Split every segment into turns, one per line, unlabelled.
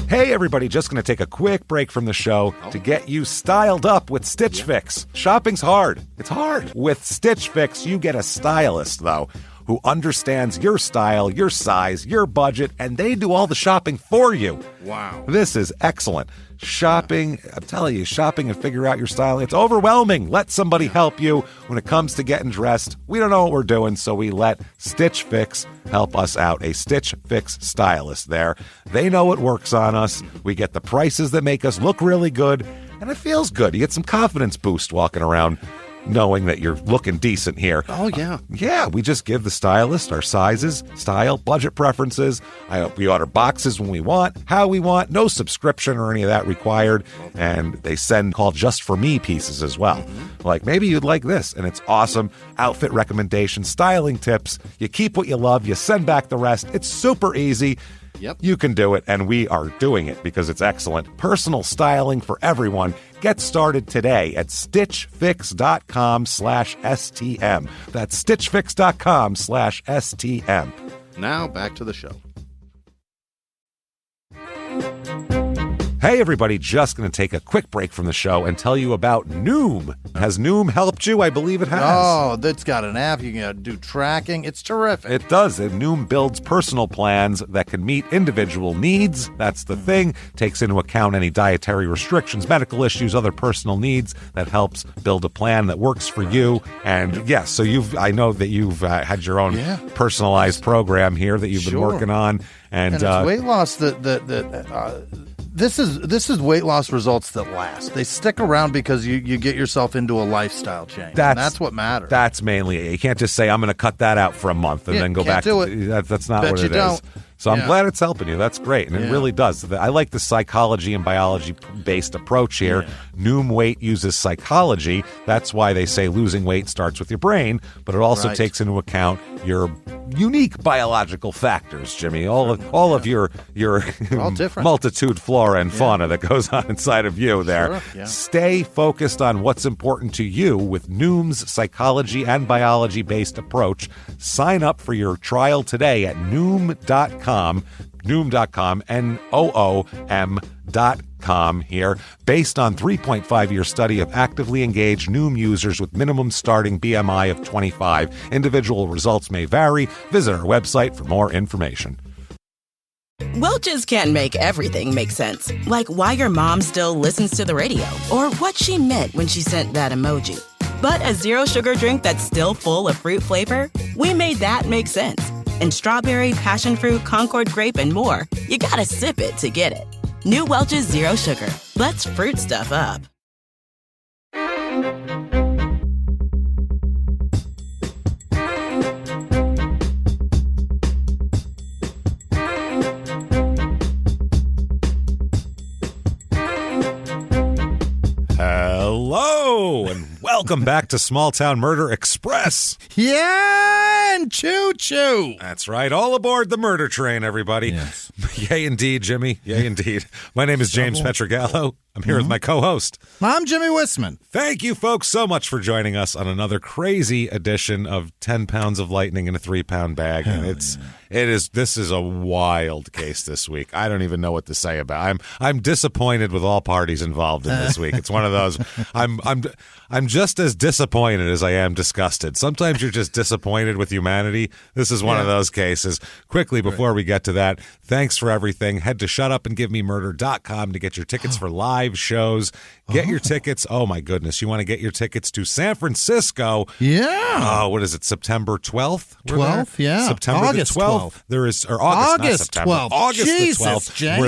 Hey everybody, just going to take a quick break from the show to get you styled up with Stitch Fix. Shopping's hard. It's hard. With Stitch Fix, you get a stylist, though, who understands your style, your size, your budget, and they do all the shopping for you.
Wow.
This is excellent. Shopping, I'm telling you, shopping and figure out your style, it's overwhelming. Let somebody help you when it comes to getting dressed. We don't know what we're doing, so we let Stitch Fix help us out. A Stitch Fix stylist there. They know what works on us. We get the prices that make us look really good, and it feels good. You get some confidence boost walking around knowing that you're looking decent here.
Oh, yeah.
Yeah, we just give the stylist our sizes, style, budget preferences. We order boxes when we want, how we want, no subscription or any of that required. And they send called Just For Me pieces as well. Like, maybe you'd like this, and it's awesome. Outfit recommendations, styling tips. You keep what you love, you send back the rest. It's super easy.
Yep.
You can do it, and we are doing it because it's excellent. Personal styling for everyone. Get started today at stitchfix.com/STM. That's stitchfix.com/STM.
Now back to the show.
Hey everybody, just going to take a quick break from the show and tell you about Noom. Has Noom helped you? I believe it has.
Oh, that's got an app. You can do tracking. It's terrific.
It does. And Noom builds personal plans that can meet individual needs. That's the thing. Takes into account any dietary restrictions, medical issues, other personal needs. That helps build a plan that works for you. And yes, so I know that you've had your own personalized program here that you've been working on. And
it's weight loss This is weight loss results that last. They stick around because you get yourself into a lifestyle change. That's what matters.
That's mainly it. You can't just say, I'm going to cut that out for a month and then go back to it. That's not what it is. So I'm glad it's helping you. That's great. And it really does. I like the psychology and biology-based approach here. Yeah. Noom Weight uses psychology. That's why they say losing weight starts with your brain, but it also takes into account your unique biological factors, Jimmy. All of your multitude flora and fauna that goes on inside of you there.
Sure. Yeah.
Stay focused on what's important to you with Noom's psychology and biology-based approach. Sign up for your trial today at Noom.com, Noom.com here. Based on 3.5-year study of actively engaged Noom users with minimum starting BMI of 25. Individual results may vary. Visit our website for more information.
Welch's can't make everything make sense. Like why your mom still listens to the radio or what she meant when she sent that emoji. But a zero sugar drink that's still full of fruit flavor, we made that make sense. And strawberry, passion fruit, Concord grape, and more. You gotta sip it to get it. New Welch's Zero Sugar. Let's fruit stuff up.
Hello, and welcome back to Small Town Murder Express.
Yeah, and choo-choo.
That's right. All aboard the murder train, everybody.
Yes.
Yay, indeed, Jimmy. Yay, indeed. My name is James Pietragallo. I'm here with my co-host.
I'm Jimmie Whisman.
Thank you, folks, so much for joining us on another crazy edition of 10 pounds of lightning in a 3-pound bag. And this is a wild case this week. I don't even know what to say about it. I'm disappointed with all parties involved in this week. It's one of those. I'm just as disappointed as I am disgusted. Sometimes you're just disappointed with humanity. This is one of those cases. Quickly, before we get to that, thanks for everything. Head to shutupandgivememurder.com to get your tickets for live shows. Get your tickets. Oh, my goodness. You want to get your tickets to San Francisco.
Yeah.
Oh, what is it? September 12th?
12th, yeah.
September
August
the 12th. There is, or August 12th. August
Jesus,
the 12th.
James.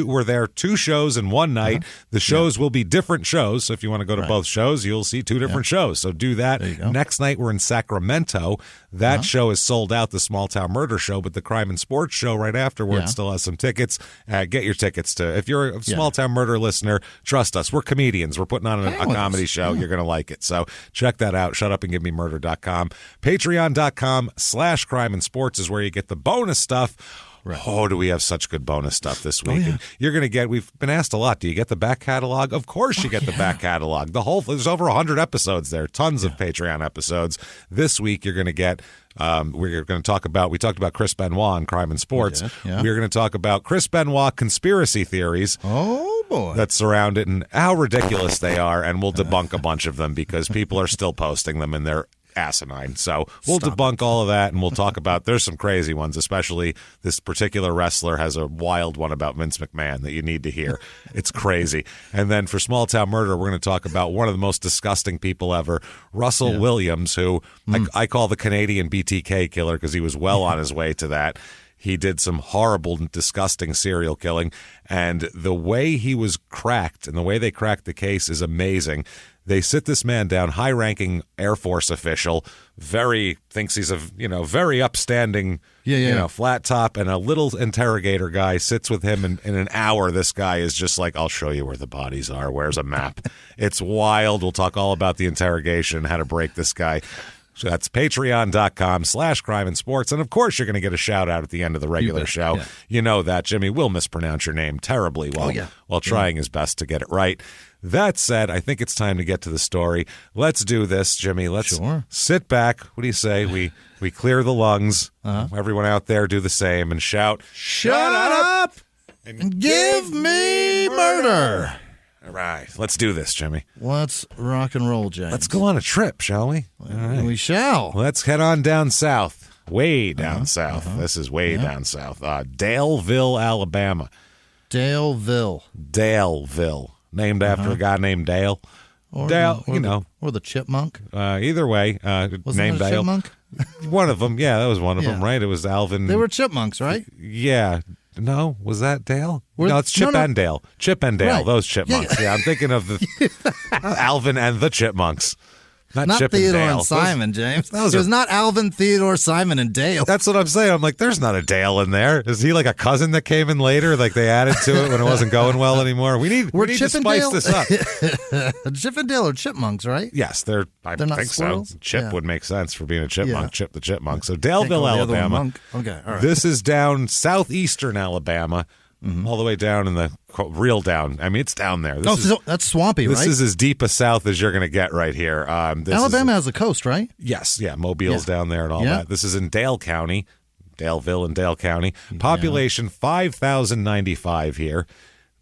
We're there 2 shows in one night. The shows will be different shows. So if you want to go to both shows, you'll see 2 different shows. So do that.
There you go.
Next night, we're in Sacramento. That show is sold out, the Small Town Murder Show, but the Crime and Sports Show right afterwards still has some tickets. Get your tickets to, if you're a Small Town Murder listener, trust us. We're comedians. We're putting on a comedy show. You're going to like it. So check that out. Shutupandgivememurder.com. Patreon.com/crime and sports is where you get the bonus stuff.
Right.
Oh, do we have such good bonus stuff this week?
yeah.
And you're going to get, we've been asked a lot, do you get the back catalog? Of course you get the back catalog. There's over 100 episodes there, tons of Patreon episodes. This week you're going to get, we're going to talk about, we talked about Chris Benoit on Crime and Sports.
Yeah.
We're going to talk about Chris Benoit conspiracy theories.
Oh, boy.
That surround it and how ridiculous they are, and we'll debunk a bunch of them because people are still posting them and they're asinine. So we'll debunk all of that, and we'll talk about, there's some crazy ones, especially this particular wrestler has a wild one about Vince McMahon that you need to hear. It's crazy. And then for Small Town Murder, we're going to talk about one of the most disgusting people ever, Russell Williams, who I call the Canadian BTK killer because he was well on his way to that. He did some horrible, disgusting serial killing, and the way he was cracked and the way they cracked the case is amazing. They sit this man down, high-ranking Air Force official, thinks he's a very upstanding, flat top, and a little interrogator guy sits with him, and in an hour, this guy is just like, I'll show you where the bodies are. Where's a map? It's wild. We'll talk all about the interrogation, how to break this guy. So that's patreon.com/crime and sports. And of course, you're going to get a shout out at the end of the regular show. Yeah. You know that. Jimmie will mispronounce your name terribly while trying his best to get it right. That said, I think it's time to get to the story. Let's do this, Jimmie. Let's sit back. What do you say? We clear the lungs. Everyone out there do the same and shout,
Shut up and give me murder.
All right, let's do this, Jimmie.
Let's rock and roll, James.
Let's go on a trip, shall we?
All right. We shall.
Let's head on down south, way down south. This is way down south. Daleville, Alabama.
Daleville.
Named after a guy named Dale.
Or the chipmunk.
Either way, named Dale.
Chipmunk?
One of them, that was one of them, right? It was Alvin.
They were chipmunks, right?
Yeah. No, was that Dale? No, it's Chip and Dale. Chip and Dale, right. Those chipmunks. Yeah, I'm thinking of the Alvin and the Chipmunks. Not Chip
Theodore
and Dale.
And Simon, James. It was not Alvin, Theodore, Simon, and Dale.
That's what I'm saying. I'm like, there's not a Dale in there. Is he like a cousin that came in later? Like they added to it when it wasn't going well anymore? We need to spice this up.
Chip and Dale are chipmunks, right?
Yes, I
not
think
squirrels?
So. Chip would make sense for being a chipmunk. Chip the chipmunk. So Daleville, Alabama.
Okay, all right.
This is down southeastern Alabama. All the way down in the real down. I mean, it's down there.
That's swampy, right?
This is as deep a south as you're going to get right here.
Alabama has a coast, right?
Yes, Mobile's down there and all that. This is in Dale County, Daleville and Dale County. Population 5,095 here.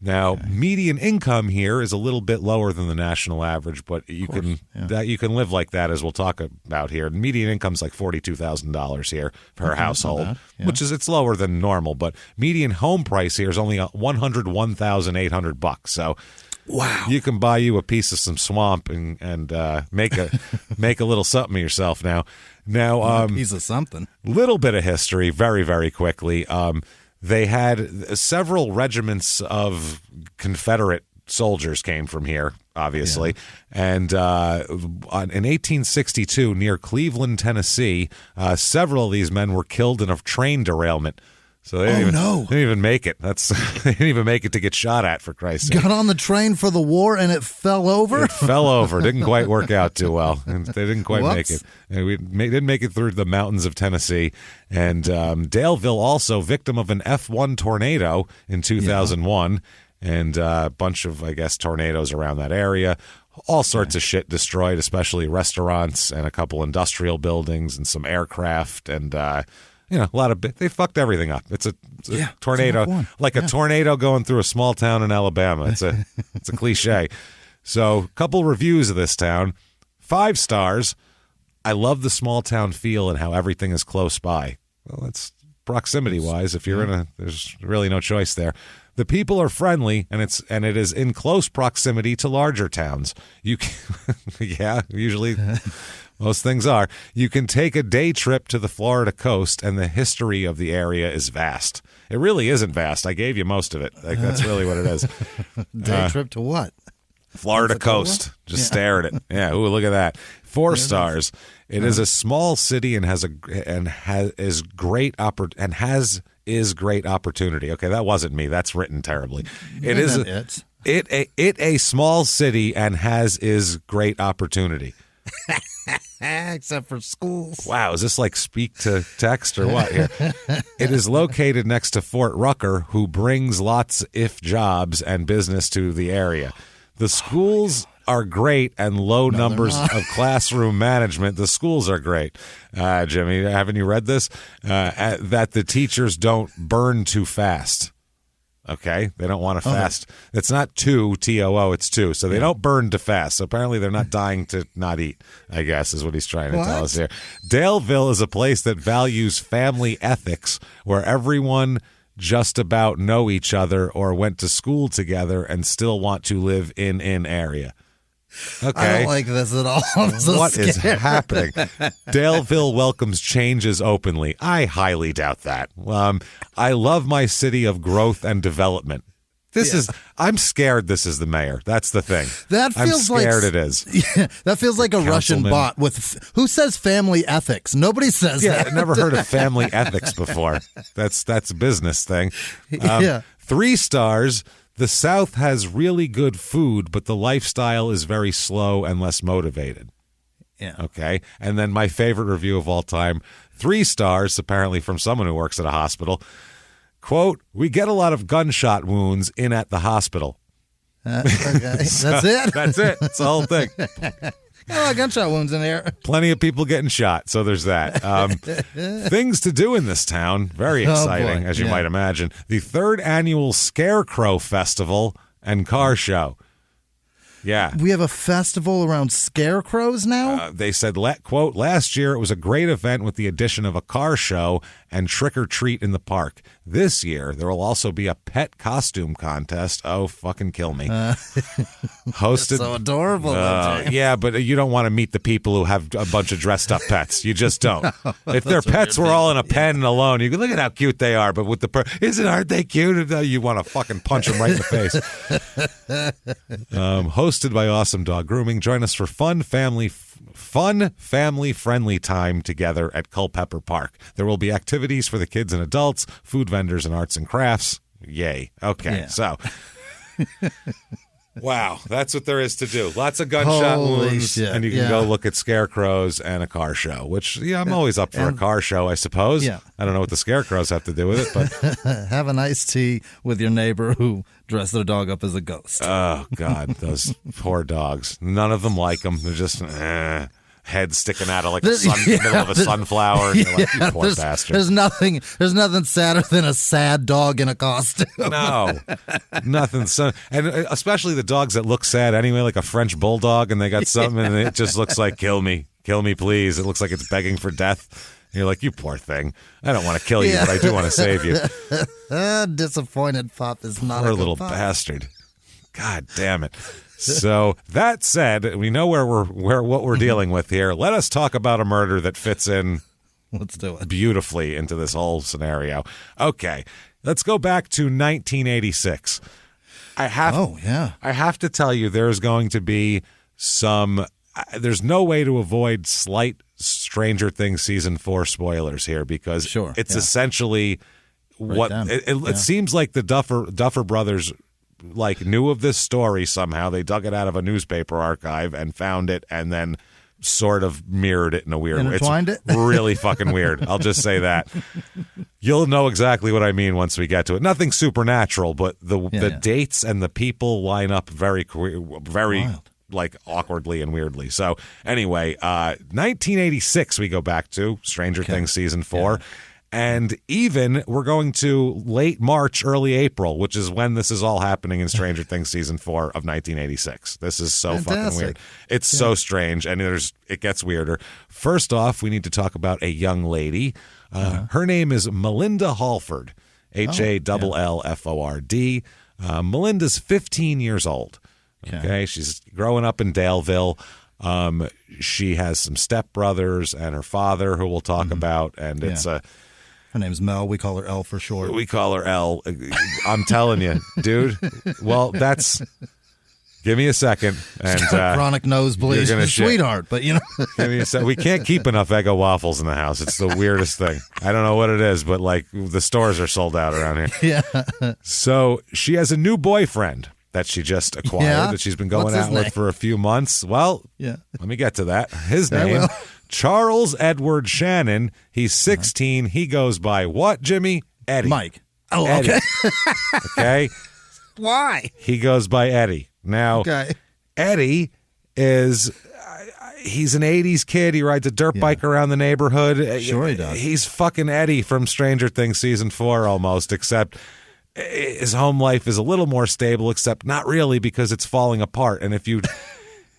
Now, median income here is a little bit lower than the national average, but you can live like that, as we'll talk about here. Median income's like $42,000 here per household, which is it's lower than normal. But median home price here is only $101,800. So, wow, you can buy you a piece of some swamp and make a little something of yourself now. Now,
a piece of something.
Little bit of history, very very quickly. They had several regiments of Confederate soldiers came from here, obviously. And in 1862, near Cleveland, Tennessee, several of these men were killed in a train derailment. So they didn't even make it. They didn't even make it to get shot at, for Christ's sake.
Got on the train for the war and it fell over?
It fell over. Didn't quite work out too well. And they didn't quite make it. And we didn't make it through the mountains of Tennessee. And Daleville also victim of an F1 tornado in 2001. And a bunch of, I guess, tornadoes around that area. All sorts of shit destroyed, especially restaurants and a couple industrial buildings and some aircraft and a lot of they fucked everything up. It's a tornado, like a tornado going through a small town in Alabama. It's a cliche. So, a couple reviews of this town. 5 stars. I love the small town feel and how everything is close by. Well, that's proximity wise. If you're there's really no choice there. The people are friendly, and it is in close proximity to larger towns. You can, usually. Most things are. You can take a day trip to the Florida coast, and the history of the area is vast. It really isn't vast. I gave you most of it. Like that's really what it is.
Day trip to what?
Florida coast. Just stare at it. Yeah. Ooh, look at that. 4 stars. It is a small city and has great opportunity. Okay, that wasn't me. That's written terribly. It is a small city and is great opportunity.
Except for schools.
Wow, is this like speak to text or what here? It is located next to Fort Rucker, who brings lots if jobs and business to the area. The schools are great and low numbers of classroom management. The schools are great. Jimmie, haven't you read this? That the teachers don't burn too fast. Okay, they don't want to fast. It's not TOO, it's 2. So they don't burn too fast. So apparently they're not dying to not eat, I guess, is what he's trying to tell us here. Daleville is a place that values family ethics, where everyone just about know each other or went to school together and still want to live in an area. Okay.
I don't like this at all.
What is happening? Daleville welcomes changes openly. I highly doubt that. I love my city of growth and development. I'm scared this is the mayor. That's the thing. I'm scared it is.
Yeah, that feels like a Russian bot with who says family ethics? Nobody says that.
I've never heard of family ethics before. That's a business thing. 3 stars. The South has really good food, but the lifestyle is very slow and less motivated.
Yeah.
Okay. And then my favorite review of all time, 3 stars, apparently from someone who works at a hospital. Quote, we get a lot of gunshot wounds in at the hospital.
Okay. That's it?
That's it. That's the whole thing.
A lot of gunshot wounds in there.
Plenty of people getting shot, so there's that. Things to do in this town. Very exciting, as you might imagine. The 3rd annual Scarecrow Festival and Car Show. Yeah.
We have a festival around scarecrows now?
They said, quote, last year it was a great event with the addition of a car show and trick or treat in the park. This year there will also be a pet costume contest. Oh, fucking kill me. Hosted.
So adorable.
Yeah, but you don't want to meet the people who have a bunch of dressed up pets. You just don't. If their pets were all in a pen alone, you could look at how cute they are. But with aren't they cute? You want to fucking punch them right in the face. Hosted by Awesome Dog Grooming. Join us for fun, family-friendly time together at Culpeper Park. There will be activities for the kids and adults, food vendors, and arts and crafts. Yay. Okay, so... Wow, that's what there is to do. Lots of gunshot wounds, and you can go look at scarecrows and a car show, which, I'm always up for a car show, I suppose. Yeah. I don't know what the scarecrows have to do with it, but...
Have a nice tea with your neighbor who dressed their dog up as a ghost.
Oh, God, those poor dogs. None of them like them. They're just... head sticking out of like the middle of a sunflower. You're like, you poor bastard.
There's nothing sadder than a sad dog in a costume.
No, nothing. And especially the dogs that look sad anyway, like a French bulldog, and they got something, and it just looks like kill me, please. It looks like it's begging for death. And you're like, you poor thing. I don't want to kill you, but I do want to save you.
Disappointed pup is not
poor
a good
little
pup.
Bastard. God damn it. So that said, we know what we're dealing with here. Let us talk about a murder that fits in.
Let's do it.
Beautifully into this whole scenario. Okay, let's go back to 1986. I have to tell you, there's going to be some. There's no way to avoid slight Stranger Things season 4 spoilers here because it's essentially what it seems like the Duffer brothers knew of this story somehow. They dug it out of a newspaper archive and found it and then sort of mirrored it in a weird way. It's really fucking weird. I'll just say that. You'll know exactly what I mean once we get to it. Nothing supernatural, but the dates and the people line up very wild. Awkwardly and weirdly. So anyway, 1986 we go back to Stranger Things season 4. Yeah. And even we're going to late March, early April, which is when this is all happening in Stranger Things season 4 of 1986. This is so fucking weird. It's so strange, and it gets weirder. First off, we need to talk about a young lady. Her name is Melinda Halford, Hallford. Melinda's 15 years old. Okay, she's growing up in Daleville. She has some stepbrothers and her father, who we'll talk about, and it's a...
Her name's Mel. We call her L for short.
We call her L. I'm telling you, dude. Well, that's... Give me a second. And
chronic nosebleed. Sweetheart, but
Give me a second. We can't keep enough Eggo waffles in the house. It's the weirdest thing. I don't know what it is, but the stores are sold out around here.
Yeah.
So she has a new boyfriend. that she just acquired, that she's been going out with for a few months. Well, let me get to that. His name, Charles Edward Shannon. He's 16. He goes by what, Jimmy? Eddie.
Mike. Oh,
Eddie.
okay.
Okay.
Why?
He goes by Eddie. Now, Eddie is... he's an 80s kid. He rides a dirt bike around the neighborhood.
Sure he does.
He's fucking Eddie from Stranger Things season 4 almost, except his home life is a little more stable, except not really because it's falling apart. And if you...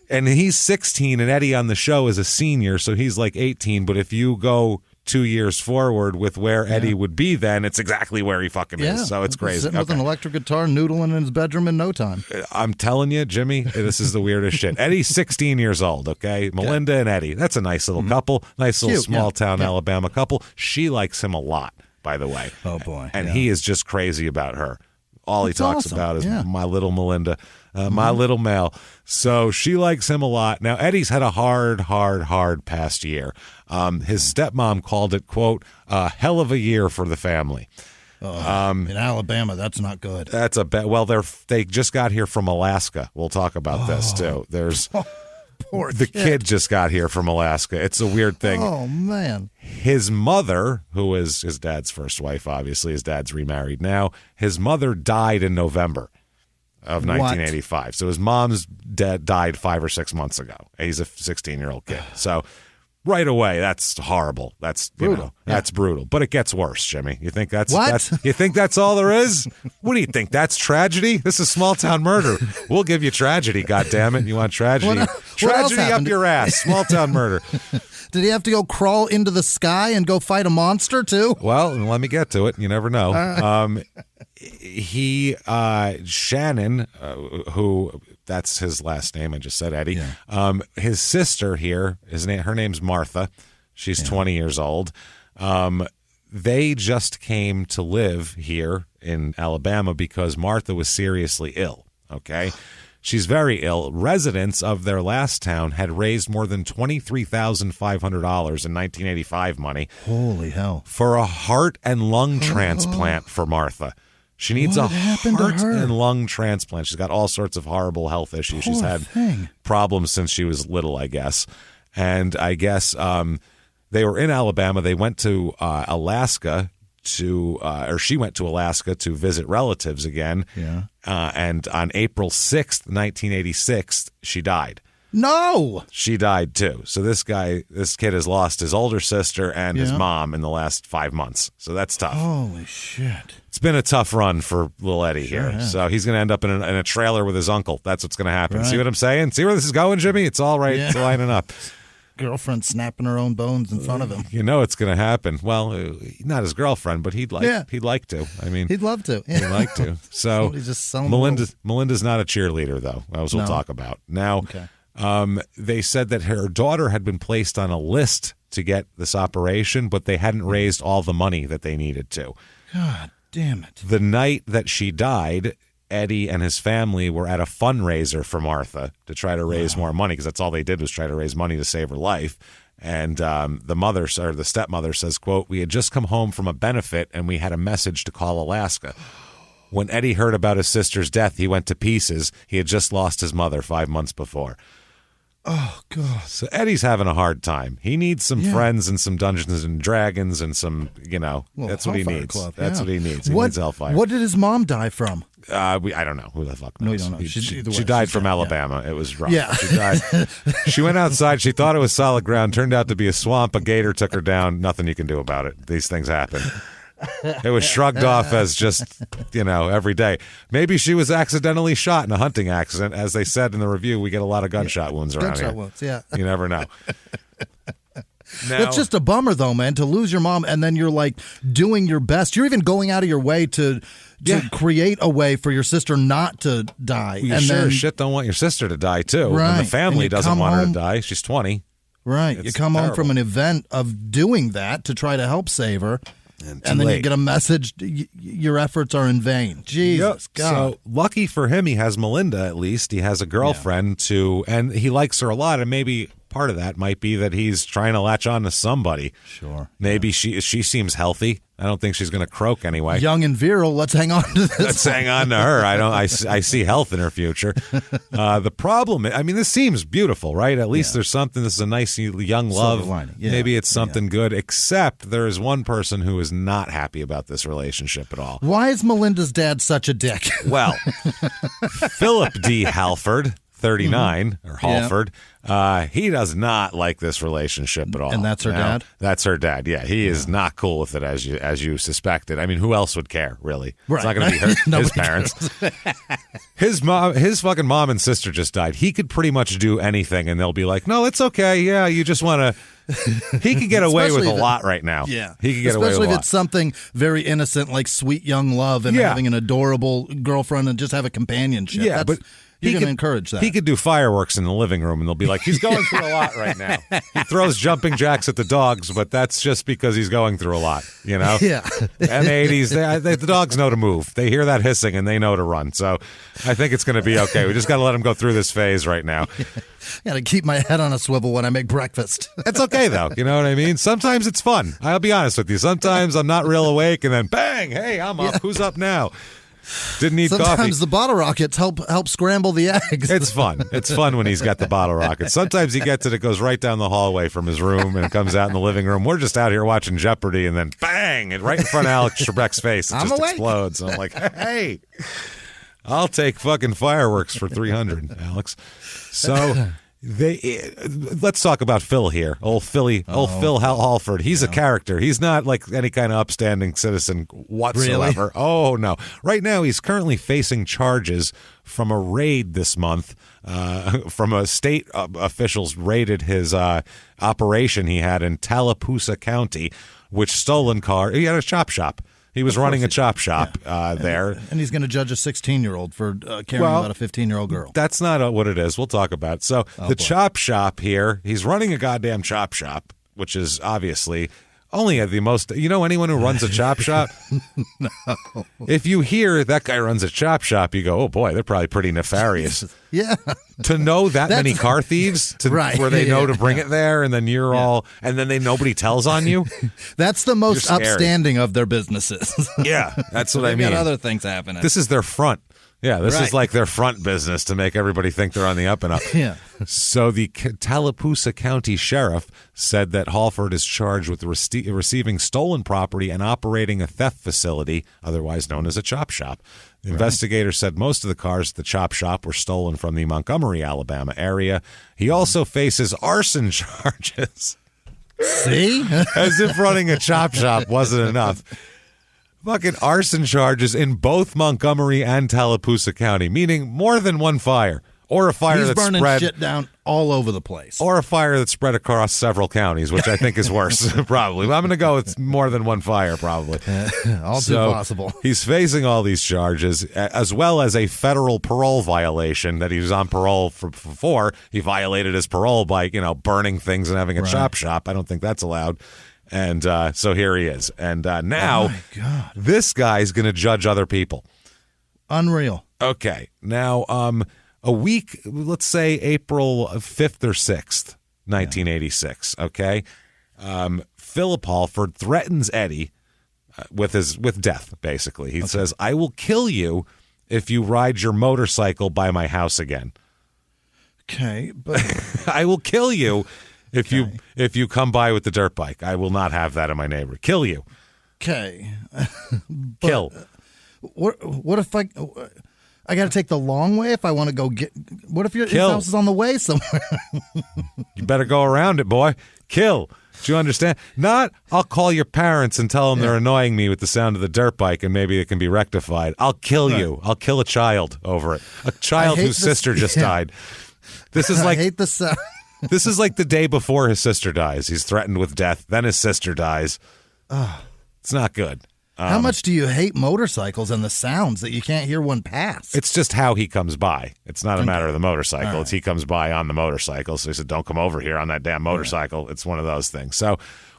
and he's 16, and Eddie on the show is a senior, so he's like 18. But if you go 2 years forward with where Eddie would be then, it's exactly where he fucking is. So it's crazy.
Sitting with an electric guitar, noodling in his bedroom in no time.
I'm telling you, Jimmy, this is the weirdest shit. Eddie's 16 years old, okay? Melinda and Eddie. That's a nice little couple. Nice little small-town Alabama couple. She likes him a lot, by the way.
Oh, boy.
And he is just crazy about her. All he talks about is my little Melinda, my little Mel. So she likes him a lot. Now, Eddie's had a hard past year. His stepmom called it, quote, a hell of a year for the family.
In Alabama, that's not good.
That's a bet. Well, they just got here from Alaska. We'll talk about this, too. There's... The kid just got here from Alaska. It's a weird thing.
Oh, man.
His mother, who is his dad's first wife, obviously, his dad's remarried now, his mother died in November of 1985. So his mom's died 5 or 6 months ago. He's a 16-year-old kid. So right away, that's horrible. That's brutal. That's brutal. But it gets worse, Jimmy. You think that's you think that's all there is? What do you think? That's tragedy? This is small town murder. We'll give you tragedy, goddammit. You want tragedy? Tragedy up your ass. Small town murder.
Did he have to go crawl into the sky and go fight a monster too?
Well, let me get to it. You never know. Shannon, who that's his last name. I just said Eddie. Yeah. His sister here, her name's Martha. She's 20 years old. They just came to live here in Alabama because Martha was seriously ill. Okay. She's very ill. Residents of their last town had raised more than $23,500 in 1985 money.
Holy hell.
For a heart and lung transplant for Martha. She needs a heart and lung transplant. She's got all sorts of horrible health issues. She's had problems since she was little, I guess. And I guess they were in Alabama. They went to Alaska or she went to Alaska to visit relatives again. Yeah. And on April 6th, 1986, she died.
No!
She died too. So this kid has lost his older sister and his mom in the last 5 months. So that's tough.
Holy shit.
It's been a tough run for little Eddie here. So he's going to end up in a trailer with his uncle. That's what's going to happen. Right. See what I'm saying? See where this is going, Jimmy? It's all right. It's lining up.
Girlfriend snapping her own bones in front of him.
You know it's going to happen. Well, not his girlfriend, but he'd like to. I mean,
he'd love to.
He'd like to. So Melinda's not a cheerleader, though, as we'll talk about. Now, they said that her daughter had been placed on a list to get this operation, but they hadn't raised all the money that they needed to.
God damn it.
The night that she died, Eddie and his family were at a fundraiser for Martha to try to raise more money, because that's all they did was try to raise money to save her life. And the stepmother says, quote, "We had just come home from a benefit and we had a message to call Alaska. When Eddie heard about his sister's death, he went to pieces. He had just lost his mother 5 months before."
Oh, God.
So Eddie's having a hard time. He needs some friends and some Dungeons and Dragons and some, that's what he needs. Club, That's what he needs. He needs Hellfire.
What did his mom die from?
I don't know. Who the fuck knows?
No, you don't know.
She died from Alabama. It was rough. Yeah. She died. She went outside. She thought it was solid ground. Turned out to be a swamp. A gator took her down. Nothing you can do about it. These things happen. It was shrugged off as just, every day. Maybe she was accidentally shot in a hunting accident. As they said in the review, we get a lot of gunshot wounds around here.
Gunshot wounds, yeah.
You never know.
It's just a bummer, though, man, to lose your mom, and then you're, like, doing your best. You're even going out of your way to create a way for your sister not to die.
Well, you as shit don't want your sister to die, too.
Right.
And the family doesn't want her to die. She's 20.
Right. You come home from an event of doing that to try to help save her. And then you get a message, your efforts are in vain. Jesus, God.
So lucky for him, he has Melinda, at least. He has a girlfriend, and he likes her a lot. And maybe part of that might be that he's trying to latch on to somebody.
Sure.
Maybe she seems healthy. I don't think she's going to croak anyway.
Young and virile. Let's hang on to this.
Let's hang on to her. I see health in her future. The problem, I mean, this seems beautiful, right? At least there's something. This is a nice young love. Maybe it's something good, except there is one person who is not happy about this relationship at all.
Why is Melinda's dad such a dick?
Well, Philip D. Halford, 39, or Halford, he does not like this relationship at all.
And that's her dad?
That's her dad, yeah. He is not cool with it, as you suspected. I mean, who else would care, really?
Right.
It's not going to be his parents. His fucking mom and sister just died. He could pretty much do anything, and they'll be like, no, it's okay. Yeah, you just want to... He could get away with a lot right now.
Yeah.
He could get away with a lot.
Especially if it's something very innocent, like sweet young love and having an adorable girlfriend and just have a companionship.
Yeah, but...
You're going to encourage that.
He could do fireworks in the living room, and they'll be like, he's going through a lot right now. He throws jumping jacks at the dogs, but that's just because he's going through a lot, you know?
Yeah.
M80s, the dogs know to move. They hear that hissing, and they know to run. So I think it's going to be okay. We just got to let him go through this phase right now.
Got to keep my head on a swivel when I make breakfast.
It's okay, though. You know what I mean? Sometimes it's fun. I'll be honest with you. Sometimes I'm not real awake, and then bang, hey, I'm up. Who's up now? Didn't need coffee.
Sometimes the bottle rockets help scramble the eggs.
It's fun. It's fun when he's got the bottle rockets. Sometimes he gets it goes right down the hallway from his room and it comes out in the living room. We're just out here watching Jeopardy, and then bang, and right in front of Alex Trebek's face, it just explodes. And I'm like, hey, I'll take fucking fireworks for $300, Alex. So let's talk about Phil here. Old Phil Halford. He's a character. He's not like any kind of upstanding citizen whatsoever.
Really?
Oh, no. Right now, he's currently facing charges from a raid this month. From a state officials raided his operation he had in Tallapoosa County, which stolen car. He had a chop shop. He was running a chop shop there.
And he's going to judge a 16-year-old for caring about a 15-year-old girl.
That's not what it is. We'll talk about it. So chop shop here, he's running a goddamn chop shop, which is obviously only the most... You know anyone who runs a chop shop?
No.
If you hear that guy runs a chop shop, you go, oh, boy, they're probably pretty nefarious.
Yeah.
To know that many car thieves, where they know to bring it there, and then you're all... And then nobody tells on you?
That's the most upstanding of their businesses.
Yeah, that's what I mean.
They've got other things happening.
This is their front. Yeah, this is like their front business to make everybody think they're on the up and up.
Yeah.
So the Tallapoosa County Sheriff said that Halford is charged with receiving stolen property and operating a theft facility, otherwise known as a chop shop. The investigator said most of the cars at the chop shop were stolen from the Montgomery, Alabama area. He also faces arson charges.
See?
As if running a chop shop wasn't enough. Fucking arson charges in both Montgomery and Tallapoosa County, meaning more than one fire, or a fire that's
burning
spread
shit down all over the place,
or a fire that's spread across several counties, which I think is worse. Probably, I'm going to go with more than one fire. Probably,
all too possible.
He's facing all these charges, as well as a federal parole violation that he was on parole for. He violated his parole by burning things and having a chop shop. I don't think that's allowed. And so here he is. And now this guy's going to judge other people. Unreal. Okay. Now, a week, let's say April 5th or 6th, 1986, okay? Philip Halford threatens Eddie with death, basically. He says, I will kill you if you ride your motorcycle by my house again. Okay, but... I will kill you if you come by with the dirt bike. I will not have that in my neighborhood. Kill you. Okay. Kill. What if I got to take the long way if I want to go get... What if your house is on the way somewhere? You better go around it, boy. Kill. Do you understand? Not, I'll call your parents and tell them they're annoying me with the sound of the dirt bike and maybe it can be rectified. I'll kill you. I'll kill a child over it. A child whose sister just died. This is like... I hate the sound. This is like the day before his sister dies. He's threatened with death. Then his sister dies. It's not good. How much do you hate motorcycles and the sounds that you can't hear one pass? It's just how he comes by. It's not a matter of the motorcycle. It's he comes by on the motorcycle. So he said, don't come over here on that damn motorcycle. It's one of those things. So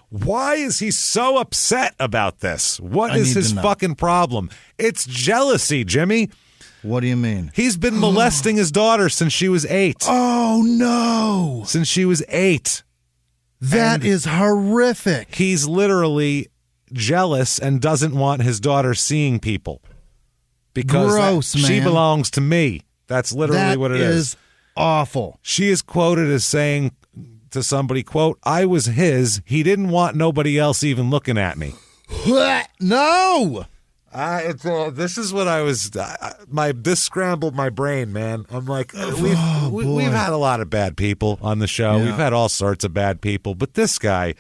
why is he so upset about this? What is his fucking problem? It's jealousy, Jimmy.
What do you mean?
He's been molesting his daughter since she was 8.
Oh, no.
Since she was 8.
That is horrific.
He's literally jealous and doesn't want his daughter seeing people. Because she belongs to me. That's literally what it is.
That is awful.
She is quoted as saying to somebody, quote, "I was his. He didn't want nobody else even looking at me."
No.
This is what I was. This scrambled my brain, man. I'm like, we've had a lot of bad people on the show.
Yeah.
We've had all sorts of bad people, but this guy.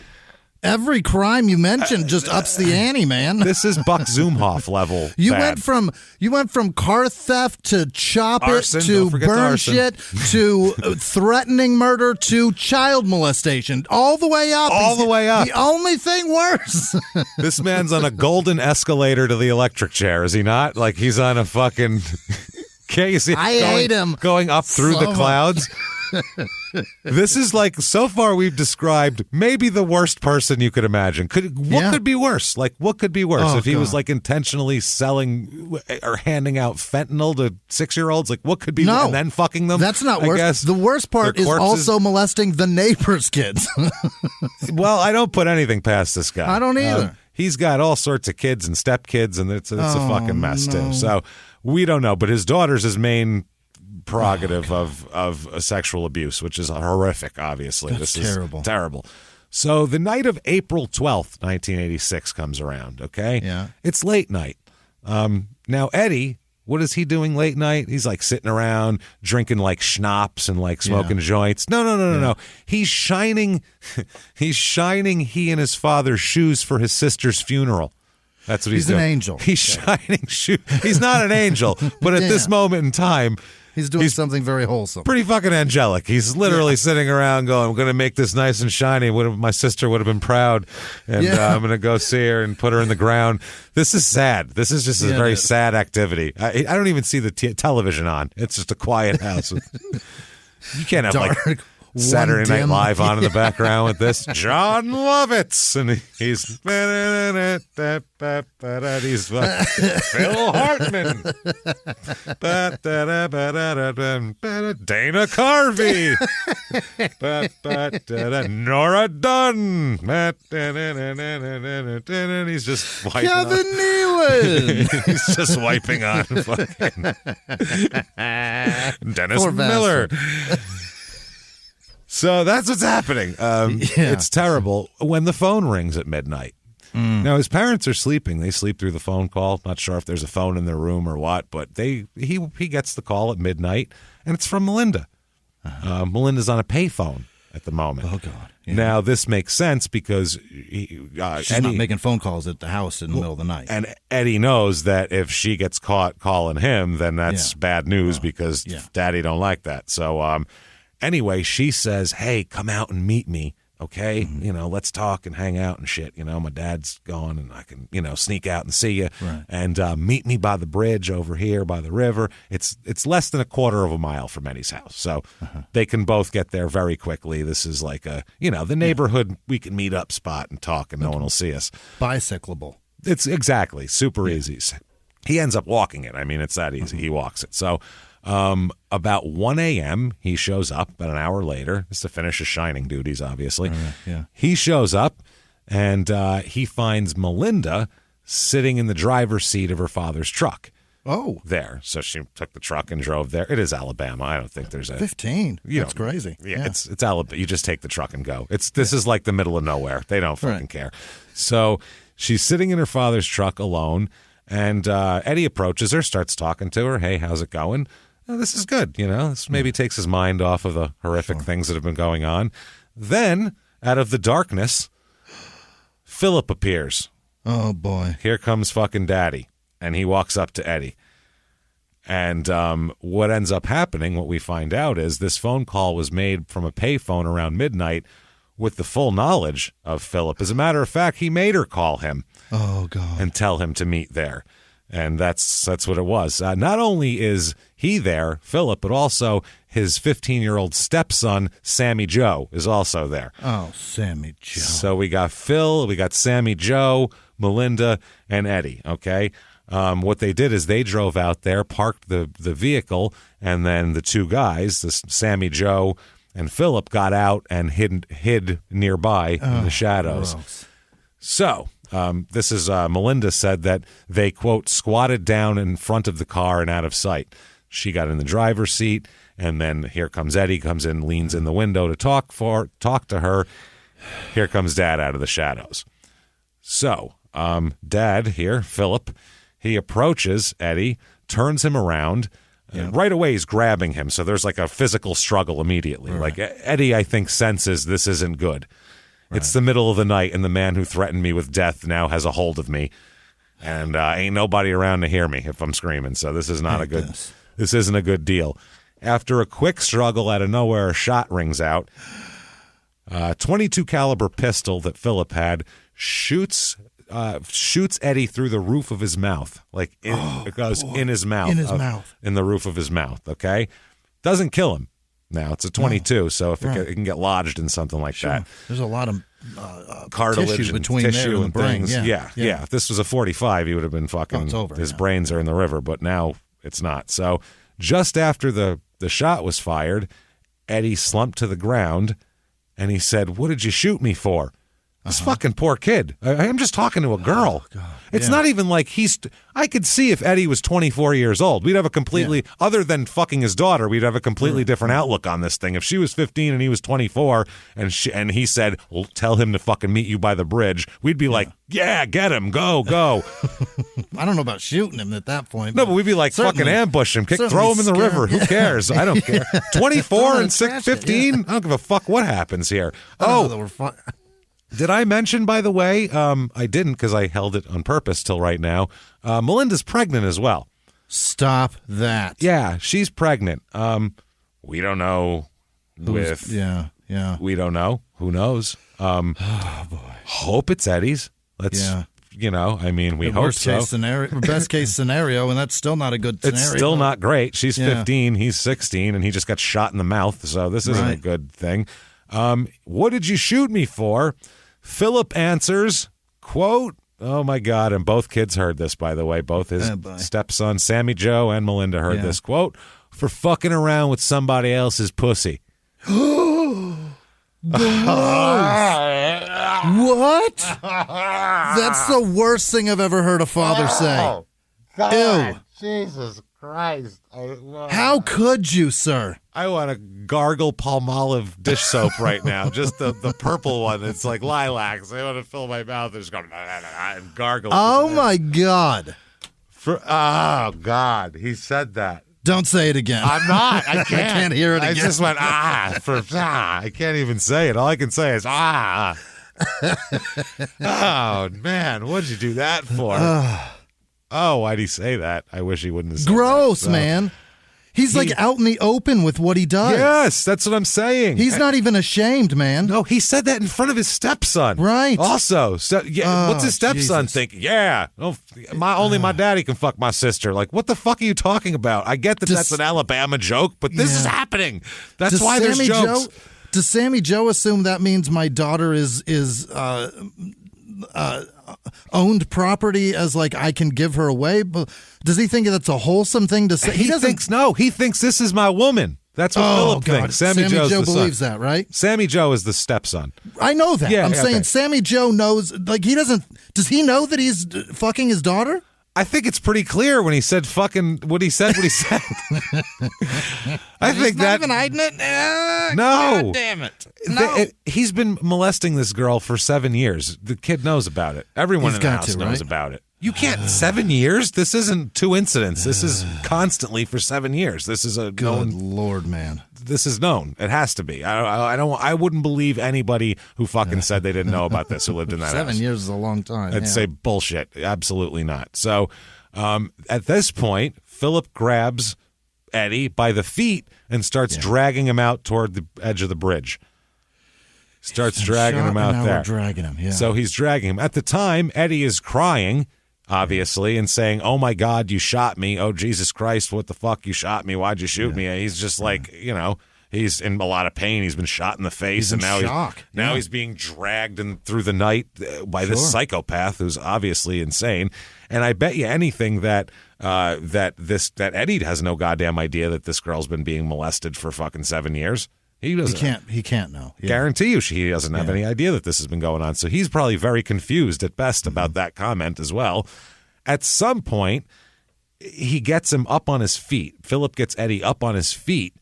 Every crime you mentioned just ups the ante, man.
This is Buck Zumhoff level.
You went from car theft to chop
arson,
it to burn shit to threatening murder to child molestation, all the way up.
The way up.
The only thing worse.
This man's on a golden escalator to the electric chair, is he not? Like he's on a fucking. Can't you see?
I hate him
going up through the clouds. This is like, so far we've described maybe the worst person you could imagine. What could be worse? Like, what could be worse? If he was like intentionally selling or handing out fentanyl to 6-year-olds, like what could be
no,
and then fucking them?
That's not worse. The worst part is also molesting the neighbor's kids.
Well, I don't put anything past this guy.
I don't either.
He's got all sorts of kids and stepkids, and it's a fucking mess too. So we don't know. But his daughter's his main prerogative of sexual abuse, which is horrific, obviously.
That's
this
terrible.
is terrible. So the night of April 12th, 1986 comes around, okay?
Yeah.
It's late night. Now, Eddie, what is he doing late night? He's like sitting around drinking like schnapps and like smoking joints. No. He's shining he and his father's shoes for his sister's funeral. That's what he's doing.
He's an angel.
He's shining shoes. He's not an angel, but at this moment in time,
he's doing something very wholesome.
Pretty fucking angelic. He's literally sitting around going, I'm going to make this nice and shiny. My sister would have been proud, and I'm going to go see her and put her in the ground. This is sad. This is just a very sad activity. I don't even see the television on. It's just a quiet house. You can't have like Saturday Night Live on in the background with this. John Lovitz. And he's Phil Hartman. Dana Carvey. Nora Dunn. And he's just wiping
Kevin Nealon.
He's just wiping on fucking Dennis Miller. So that's what's happening. It's terrible when the phone rings at midnight. Now, his parents are sleeping. They sleep through the phone call. Not sure if there's a phone in their room or what, but he gets the call at midnight, and it's from Melinda. Melinda's on a payphone at the moment.
Oh, God. Yeah.
Now, this makes sense because
she's not making phone calls at the house in the middle of the night.
And Eddie knows that if she gets caught calling him, then that's bad news because Daddy don't like that. So, anyway, she says, hey, come out and meet me, okay? Mm-hmm. Let's talk and hang out and shit. My dad's gone and I can, sneak out and see you.
Right.
And meet me by the bridge over here by the river. It's less than a quarter of a mile from Eddie's house. So they can both get there very quickly. This is like the neighborhood we can meet up spot and talk and no one will see us.
Bicyclable.
It's exactly super easy. He ends up walking it. I mean, it's that easy. He walks it. So about 1 a.m., he shows up about an hour later. This is to finish his shining duties, obviously. He shows up, and he finds Melinda sitting in the driver's seat of her father's truck.
Oh.
There. So she took the truck and drove there. It is Alabama. I don't think there's a...
15. That's crazy.
Yeah, it's Alabama. You just take the truck and go. This is like the middle of nowhere. They don't fucking care. So she's sitting in her father's truck alone, and Eddie approaches her, starts talking to her. Hey, how's it going? Oh, this is good, This maybe takes his mind off of the horrific things that have been going on. Then, out of the darkness, Philip appears.
Oh, boy.
Here comes fucking Daddy. And he walks up to Eddie. And what ends up happening, what we find out, is this phone call was made from a payphone around midnight with the full knowledge of Philip. As a matter of fact, he made her call him.
Oh, God.
And tell him to meet there. And that's what it was. Not only is he there, Philip, but also his 15-year-old stepson, Sammy Joe, is also there.
Oh, Sammy Joe.
So we got Phil, we got Sammy Joe, Melinda, and Eddie, okay? what they did is they drove out there, parked the vehicle, and then the two guys, Sammy Joe and Philip, got out and hid nearby in the shadows.
Gross.
So this is Melinda said that they, quote, squatted down in front of the car and out of sight. She got in the driver's seat, and then here comes Eddie, comes in, leans in the window to talk to her. Here comes Dad out of the shadows. So Dad here, Philip, he approaches Eddie, turns him around. And right away, he's grabbing him. So there's like a physical struggle immediately. Right. Like Eddie, I think, senses this isn't good. Right. It's the middle of the night, and the man who threatened me with death now has a hold of me. And ain't nobody around to hear me if I'm screaming. So this is not a good... This isn't a good deal. After a quick struggle, out of nowhere, a shot rings out. A .22 caliber pistol that Philip had shoots Eddie through the roof of his mouth. It goes in his mouth.
In his mouth.
In the roof of his mouth, okay? Doesn't kill him. Now, it's a .22, so if it can get lodged in something like that.
There's a lot of
cartilage
tissue
and
between
tissue
there and
and
the brain.
things. Yeah. If this was a .45, he would have been fucking...
it's over,
his brains are in the river, but now... It's not. So just after the shot was fired, Eddie slumped to the ground, and he said, "What did you shoot me for?" This fucking poor kid. I'm just talking to a girl.
God.
It's not even like I could see if Eddie was 24 years old. We'd have a completely, other than fucking his daughter, we'd have a completely different outlook on this thing. If she was 15 and he was 24, and he said, well, tell him to fucking meet you by the bridge, we'd be like, yeah, get him, go.
I don't know about shooting him at that point.
No, but we'd be like, fucking ambush him, throw him in the river. Who cares? I don't care. 24 and 15? I don't give a fuck what happens here. Did I mention, by the way, I didn't because I held it on purpose till right now, Melinda's pregnant as well.
Stop that.
Yeah, she's pregnant. We don't know
Yeah.
We don't know. Who knows?
Oh, boy.
Hope it's Eddie's. Let's, we hope so.
Best case scenario, and that's still not a good scenario.
It's still not great. She's 15, he's 16, and he just got shot in the mouth, so this isn't a good thing. What did you shoot me for? Philip answers, quote, oh my God, and both kids heard this, by the way. Both his stepson, Sammy Joe, and Melinda heard this, quote, for fucking around with somebody else's pussy.
What? That's the worst thing I've ever heard a father say.
God. Ew. Jesus Christ.
How could you, sir?
I want to gargle Palmolive dish soap right now. Just the purple one. It's like lilacs. I want to fill my mouth and just go and gargle.
Oh, my God.
Oh, God. He said that.
Don't say it again.
I'm not. I can't.
I can't hear it again.
I just went, I can't even say it. All I can say is, Oh, man. What'd you do that for? Oh, why'd he say that? I wish he wouldn't have said
Gross,
that.
man. He's like out in the open with what he does.
Yes, that's what I'm saying.
He's not even ashamed, man.
No, he said that in front of his stepson.
Right.
Also, what's his stepson thinking? Yeah, only my daddy can fuck my sister. Like, what the fuck are you talking about? I get that that's an Alabama joke, but this is happening. That's why there's jokes.
Does Sammy Joe assume that means my daughter is owned property as like I can give her away? Does he think that's a wholesome thing to say?
He thinks this is my woman. That's what Philip thinks. Sammy Joe
believes that, right?
Sammy Joe is the stepson.
I know that. I'm saying Sammy Joe knows, like he doesn't, does he know that he's fucking his daughter?
I think it's pretty clear when he said fucking what he said. I think that
even hiding it.
No,
God damn it! No,
he's been molesting this girl for 7 years. The kid knows about it. Everyone in the house knows about it. You can't 7 years. This isn't 2 incidents. This is constantly for 7 years. This is a
good Lord, man.
This is known. It has to be. I wouldn't believe anybody who fucking said they didn't know about this who lived in that
7
house.
years is a long time.
I'd say bullshit. Absolutely not. So at this point, Philip grabs Eddie by the feet and starts dragging him out toward the edge of the bridge. Starts dragging him out there.
Dragging him,
So he's dragging him. At the time, Eddie is crying, obviously, and saying, oh, my God, you shot me. Oh, Jesus Christ, what the fuck? You shot me. Why'd you shoot me? And he's just like, He's in a lot of pain. He's been shot in the face, and now he's being dragged through the night by this psychopath who's obviously insane. And I bet you anything that Eddie has no goddamn idea that this girl's been being molested for fucking 7 years. He doesn't.
He can't know. Yeah.
Guarantee you, he doesn't have any idea that this has been going on. So he's probably very confused at best about that comment as well. At some point, he gets him up on his feet. Philip gets Eddie up on his feet.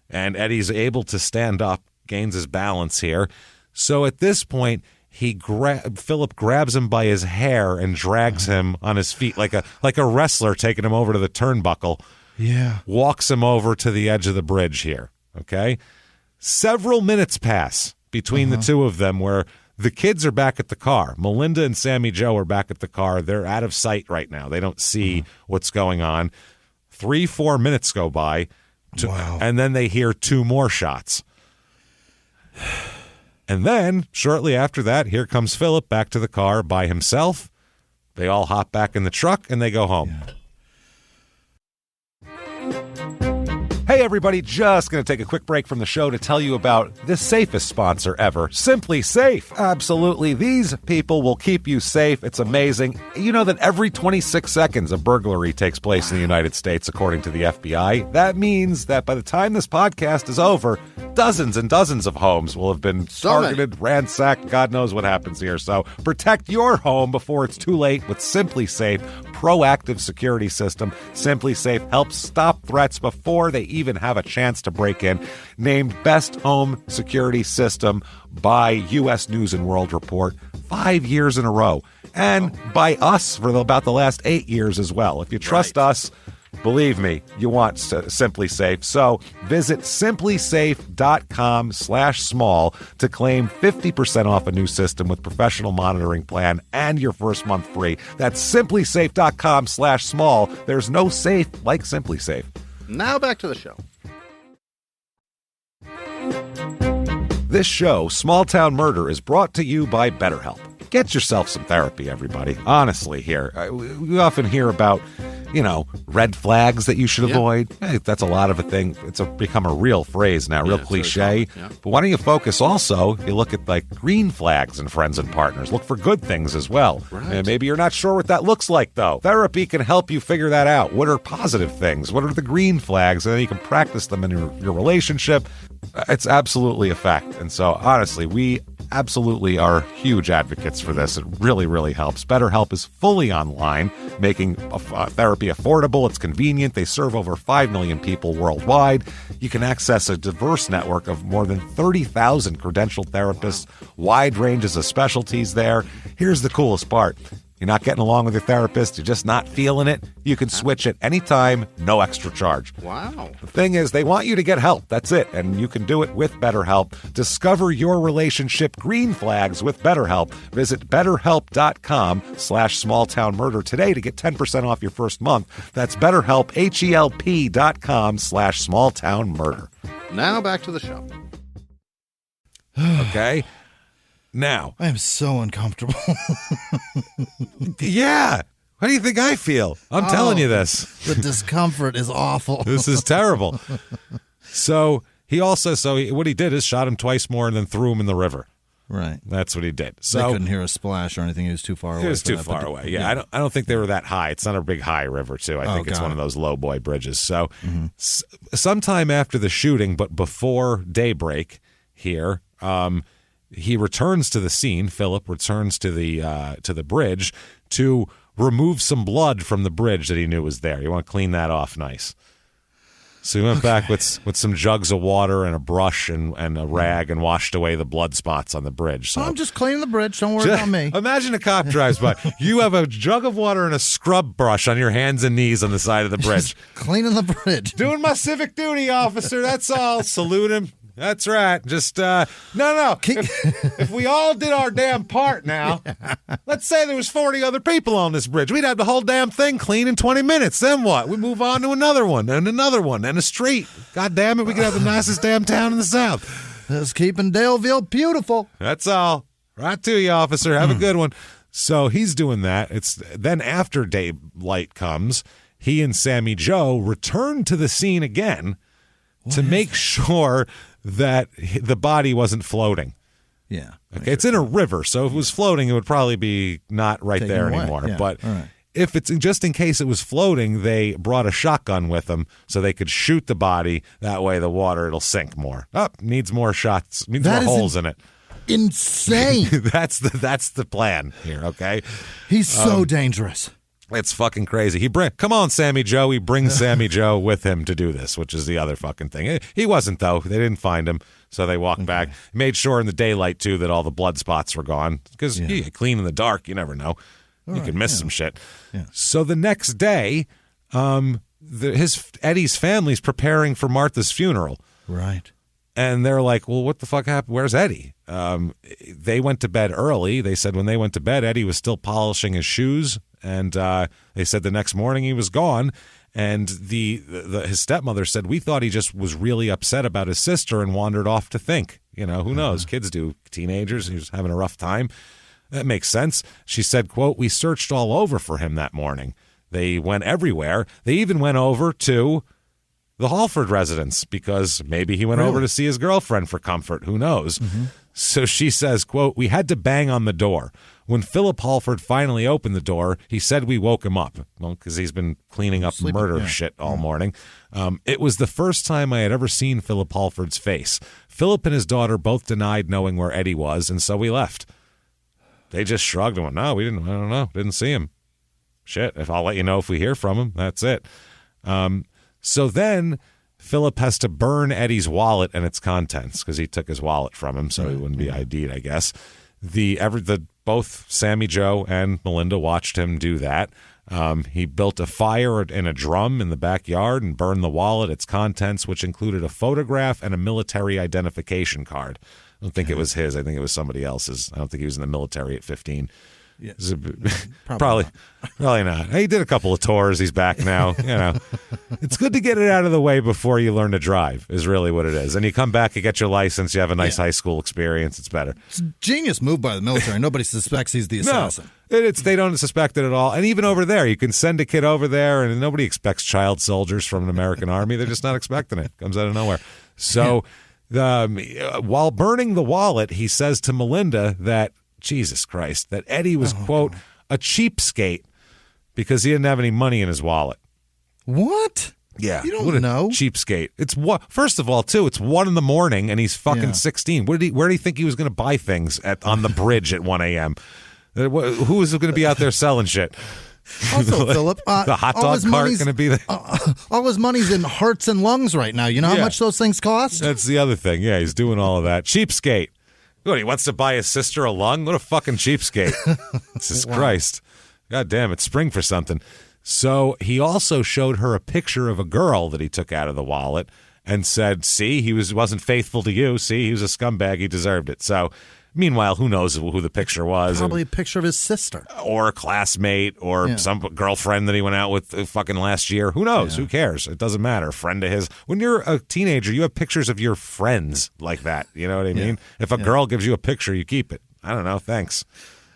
And Eddie's able to stand up, gains his balance here. So at this point, Philip grabs him by his hair and drags him on his feet like a wrestler taking him over to the turnbuckle.
Yeah.
Walks him over to the edge of the bridge here. Okay? Several minutes pass between the two of them where the kids are back at the car. Melinda and Sammy Joe are back at the car. They're out of sight right now. They don't see what's going on. 3-4 minutes go by. And then they hear 2 more shots. And then, shortly after that, here comes Philip back to the car by himself. They all hop back in the truck, and they go home. Yeah. Hey, everybody, just going to take a quick break from the show to tell you about the safest sponsor ever, Simply Safe. Absolutely. These people will keep you safe. It's amazing. You know that every 26 seconds a burglary takes place in the United States, according to the FBI. That means that by the time this podcast is over, dozens and dozens of homes will have been targeted, ransacked. God knows what happens here. So protect your home before it's too late with Simply Safe proactive security system. Simply Safe helps stop threats before they even have a chance to break in. Named Best Home Security System by U.S. News and World Report 5 years in a row. And by us for about the last 8 years as well. If you trust us, believe me, you want Simply Safe. So visit simplysafe.com/small to claim 50% off a new system with professional monitoring plan and your first month free. That's simplysafe.com/small. There's no safe like Simply Safe.
Now back to the show.
This show, Small Town Murder, is brought to you by BetterHelp. Get yourself some therapy, everybody. Honestly, here. We often hear about, red flags that you should avoid. Hey, that's a lot of a thing. It's become a real phrase now, real cliche. Yeah. But why don't you focus also, you look at like green flags in friends and partners. Look for good things as well. Right. And maybe you're not sure what that looks like, though. Therapy can help you figure that out. What are positive things? What are the green flags? And then you can practice them in your relationship. It's absolutely a fact. And so, honestly, we absolutely are huge advocates for this. It really, really helps. BetterHelp is fully online, making therapy affordable. It's convenient. They serve over 5 million people worldwide. You can access a diverse network of more than 30,000 credentialed therapists, wide ranges of specialties there. Here's the coolest part. You're not getting along with your therapist, you're just not feeling it, you can switch at any time, no extra charge.
Wow.
The thing is, they want you to get help. That's it. And you can do it with BetterHelp. Discover your relationship green flags with BetterHelp. Visit BetterHelp.com/smalltownmurder today to get 10% off your first month. That's BetterHelp, HELP.com/smalltownmurder.
Now back to the show.
Okay. Now.
I am so uncomfortable.
Yeah. How do you think I feel? I'm telling you this.
The discomfort is awful.
This is terrible. So what he did is shot him twice more and then threw him in the river.
Right.
That's what he did. So
they couldn't hear a splash or anything. He was too far away.
He was too far away. Yeah. I don't think they were that high. It's not a big high river, too. I think it's one of those low boy bridges. So sometime after the shooting, but before daybreak here, he returns to the scene. Philip returns to the bridge to remove some blood from the bridge that he knew was there. You want to clean that off nice. So he went back with some jugs of water and a brush and a rag and washed away the blood spots on the bridge. So
I'm just cleaning the bridge. Don't worry about me.
Imagine a cop drives by. You have a jug of water and a scrub brush on your hands and knees on the side of the bridge.
Just cleaning the bridge.
Doing my civic duty, officer. That's all. Salute him. That's right. Just, no. If we all did our damn part now, let's say there was 40 other people on this bridge. We'd have the whole damn thing clean in 20 minutes. Then what? We move on to another one and a street. God damn it, we could have the nicest damn town in the South.
That's keeping Daleville beautiful.
That's all. Right to you, officer. Have a good one. So he's doing that. Then after daylight comes, he and Sammy Joe return to the scene again. to make sure that the body wasn't floating.
Yeah.
Okay, it's in a river, so if it was floating, it would probably be not right
Taken
there
away.
anymore.
Yeah.
But
Right.
if it's just in case it was floating, they brought a shotgun with them so they could shoot the body. That way, the water it'll sink more. Needs more shots. Needs more holes in it.
Insane.
That's the plan here. Okay,
He's so dangerous.
it's fucking crazy. Come on, Sammy Joe. He brings Sammy Joe with him to do this, which is the other fucking thing. He wasn't though. They didn't find him. So they walked back. Made sure in the daylight, too, that all the blood spots were gone. Because you get clean in the dark. You never know. You could miss some shit.
Yeah.
So the next day, Eddie's family's preparing for Martha's funeral.
Right.
And they're like, well, what the fuck happened? Where's Eddie? They went to bed early. They said when they went to bed, Eddie was still polishing his shoes. And they said the next morning he was gone. And his stepmother said, we thought he just was really upset about his sister and wandered off to think. You know, who knows? Kids do. Teenagers. He was having a rough time. That makes sense. She said, quote, we searched all over for him that morning. They went everywhere. They even went over to the Halford residence because maybe he went over to see his girlfriend for comfort. Who knows? So she says, quote, we had to bang on the door. When Philip Halford finally opened the door, he said we woke him up. Well, because he's been cleaning up murder shit all morning. It was the first time I had ever seen Philip Halford's face. Philip and his daughter both denied knowing where Eddie was, and so we left. They just shrugged and went, no, we didn't. I don't know. Didn't see him. Shit, if I'll let you know if we hear from him. That's it. So then Philip has to burn Eddie's wallet and its contents because he took his wallet from him, so he wouldn't be ID'd, I guess. Both Sammy Joe and Melinda watched him do that. He built a fire in a drum in the backyard and burned the wallet, its contents, which included a photograph and a military identification card. I don't think it was his. I think it was somebody else's. I don't think he was in the military at 15.
Yeah.
Probably not. He did a couple of tours. He's back now. You know, it's good to get it out of the way before you learn to drive is really what it is. And you come back, you get your license, you have a nice high school experience. It's better.
It's a genius move by the military. Nobody suspects he's the assassin.
No, they don't suspect it at all. And even over there, you can send a kid over there, and nobody expects child soldiers from an American army. They're just not expecting it. It comes out of nowhere. So while burning the wallet, he says to Melinda that, Jesus Christ, that Eddie was, quote, a cheapskate because he didn't have any money in his wallet.
What?
Yeah.
You don't know.
Cheapskate. It's first of all, too, it's 1 a.m. and he's fucking 16. Where do you think he was going to buy things on the bridge at 1 a.m.? Who was going to be out there selling shit?
Also, Philip,
the hot dog cart going to be there?
All his money's in hearts and lungs right now. You know how much those things cost?
That's the other thing. Yeah, he's doing all of that. Cheapskate. What, he wants to buy his sister a lung? What a fucking cheapskate. Jesus Christ. God damn, it's spring for something. So he also showed her a picture of a girl that he took out of the wallet and said, see, he wasn't faithful to you. See, he was a scumbag. He deserved it. So meanwhile, who knows who the picture was?
Probably a picture of his sister.
Or a classmate or some girlfriend that he went out with fucking last year. Who knows? Who cares? It doesn't matter. Friend of his. When you're a teenager, you have pictures of your friends like that. You know what I mean? If a girl gives you a picture, you keep it. I don't know. Thanks.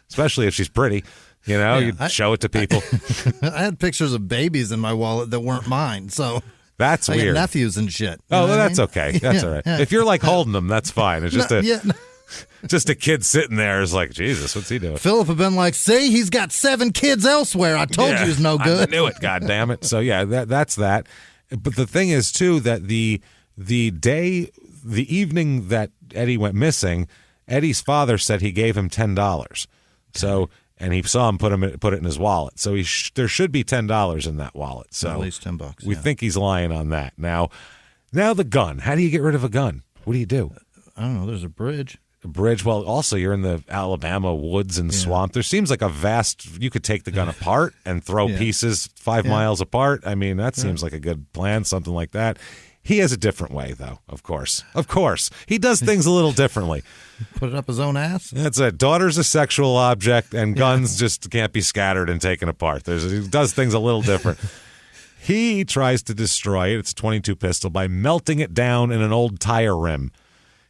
Especially if she's pretty. You know, you show it to people.
I had pictures of babies in my wallet that weren't mine, so...
That's
I
weird.
got nephews and shit.
Oh, well, that's okay. That's all right. If you're like holding them, that's fine. It's just just a kid sitting there is like, Jesus, what's he doing?
Philip had been like, see, he's got 7 kids elsewhere. I told you he's no good.
I knew it, God damn it. So, yeah, that's that. But the thing is, too, that the evening that Eddie went missing, Eddie's father said he gave him $10. So, and he saw him put it in his wallet. So there should be $10 in that wallet. So
at least $10.
We think he's lying on that. Now the gun. How do you get rid of a gun? What do you do?
I don't know. There's a bridge.
Well, also you're in the Alabama woods and swamp. There seems like you could take the gun apart and throw pieces 5 miles apart. I mean, that seems like a good plan, something like that. He has a different way, though, of course. Of course. He does things a little differently.
Put it up his own ass?
That's it. Daughter's a sexual object, and guns just can't be scattered and taken apart. He does things a little different. He tries to destroy it. It's a .22 pistol by melting it down in an old tire rim.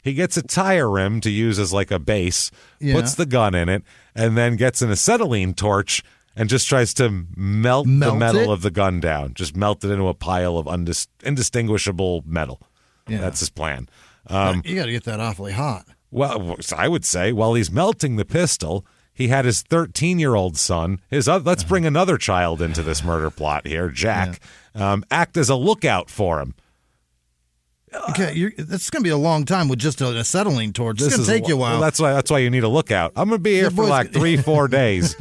He gets a tire rim to use as like a base, puts the gun in it, and then gets an acetylene torch and just tries to melt the metal of the gun down. Just melt it into a pile of indistinguishable metal. That's his plan.
You got to get that awfully hot.
Well, I would say while he's melting the pistol, he had his 13-year-old son. Let's bring another child into this murder plot here, Jack. Act as a lookout for him.
Okay, this is going to be a long time with just a acetylene torch. It's going to take you a while.
Well, that's why you need a lookout. I'm going to be here for like 3-4 days.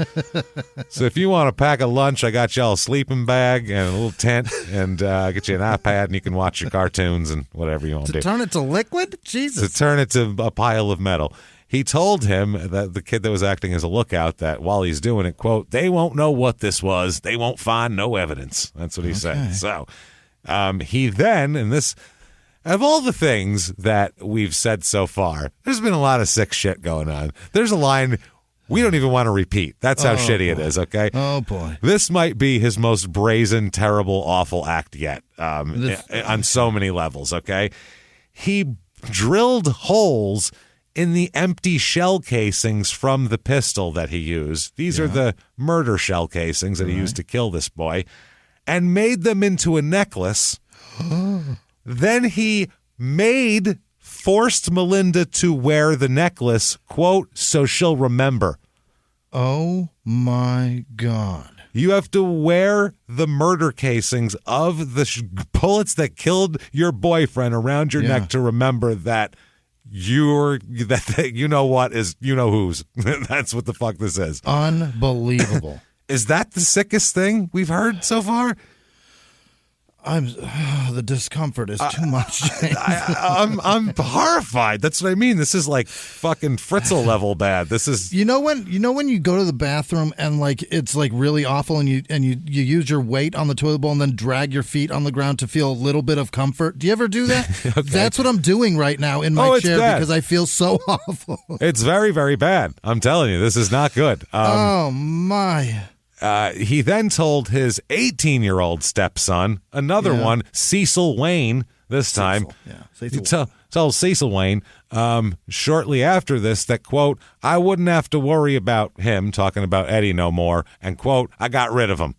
So if you want to pack a lunch, I got y'all a sleeping bag and a little tent, and get you an iPad, and you can watch your cartoons and whatever you want to do.
To turn it to liquid? Jesus.
To turn it to a pile of metal. He told him, that the kid that was acting as a lookout, that while he's doing it, quote, they won't know what this was. They won't find no evidence. That's what he said. So he then, and this... Of all the things that we've said so far, there's been a lot of sick shit going on. There's a line we don't even want to repeat. That's how shitty it is, okay?
Oh, boy.
This might be his most brazen, terrible, awful act yet on so many levels, okay? He drilled holes in the empty shell casings from the pistol that he used. These are the murder shell casings that he used to kill this boy, and made them into a necklace. Then he forced Melinda to wear the necklace, quote, so she'll remember.
Oh, my God.
You have to wear the murder casings of the bullets that killed your boyfriend around your neck to remember that you know what is you know whose. That's what the fuck this is.
Unbelievable.
Is that the sickest thing we've heard so far?
The discomfort is too much.
I'm horrified. That's what I mean. This is like fucking Fritzl level bad. This is
you know when you go to the bathroom and like it's like really awful and you use your weight on the toilet bowl and then drag your feet on the ground to feel a little bit of comfort. Do you ever do that? Okay. That's what I'm doing right now in my chair because I feel so awful.
It's very, very bad. I'm telling you, this is not good.
Oh my.
He then told his 18-year-old stepson, another one, Cecil Wayne, this time. He told Cecil Wayne shortly after this that, quote, I wouldn't have to worry about him, talking about Eddie no more, and, quote, I got rid of him.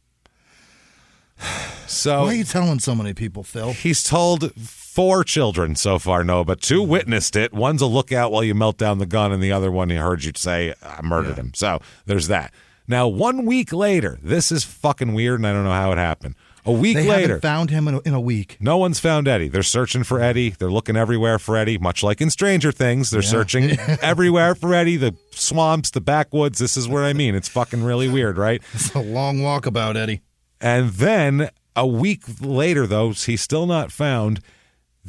So,
why are you telling so many people, Phil?
He's told 4 children so far, Noah, but 2 witnessed it. One's a lookout while you melt down the gun, and the other one he heard you say, I murdered him. So there's that. Now, 1 week later, this is fucking weird, and I don't know how it happened. A week later.
They haven't found him in a week.
No one's found Eddie. They're searching for Eddie. They're looking everywhere for Eddie, much like in Stranger Things. They're searching everywhere for Eddie, the swamps, the backwoods. This is what I mean. It's fucking really weird, right?
It's a long walkabout, Eddie.
And then a week later, though, he's still not found.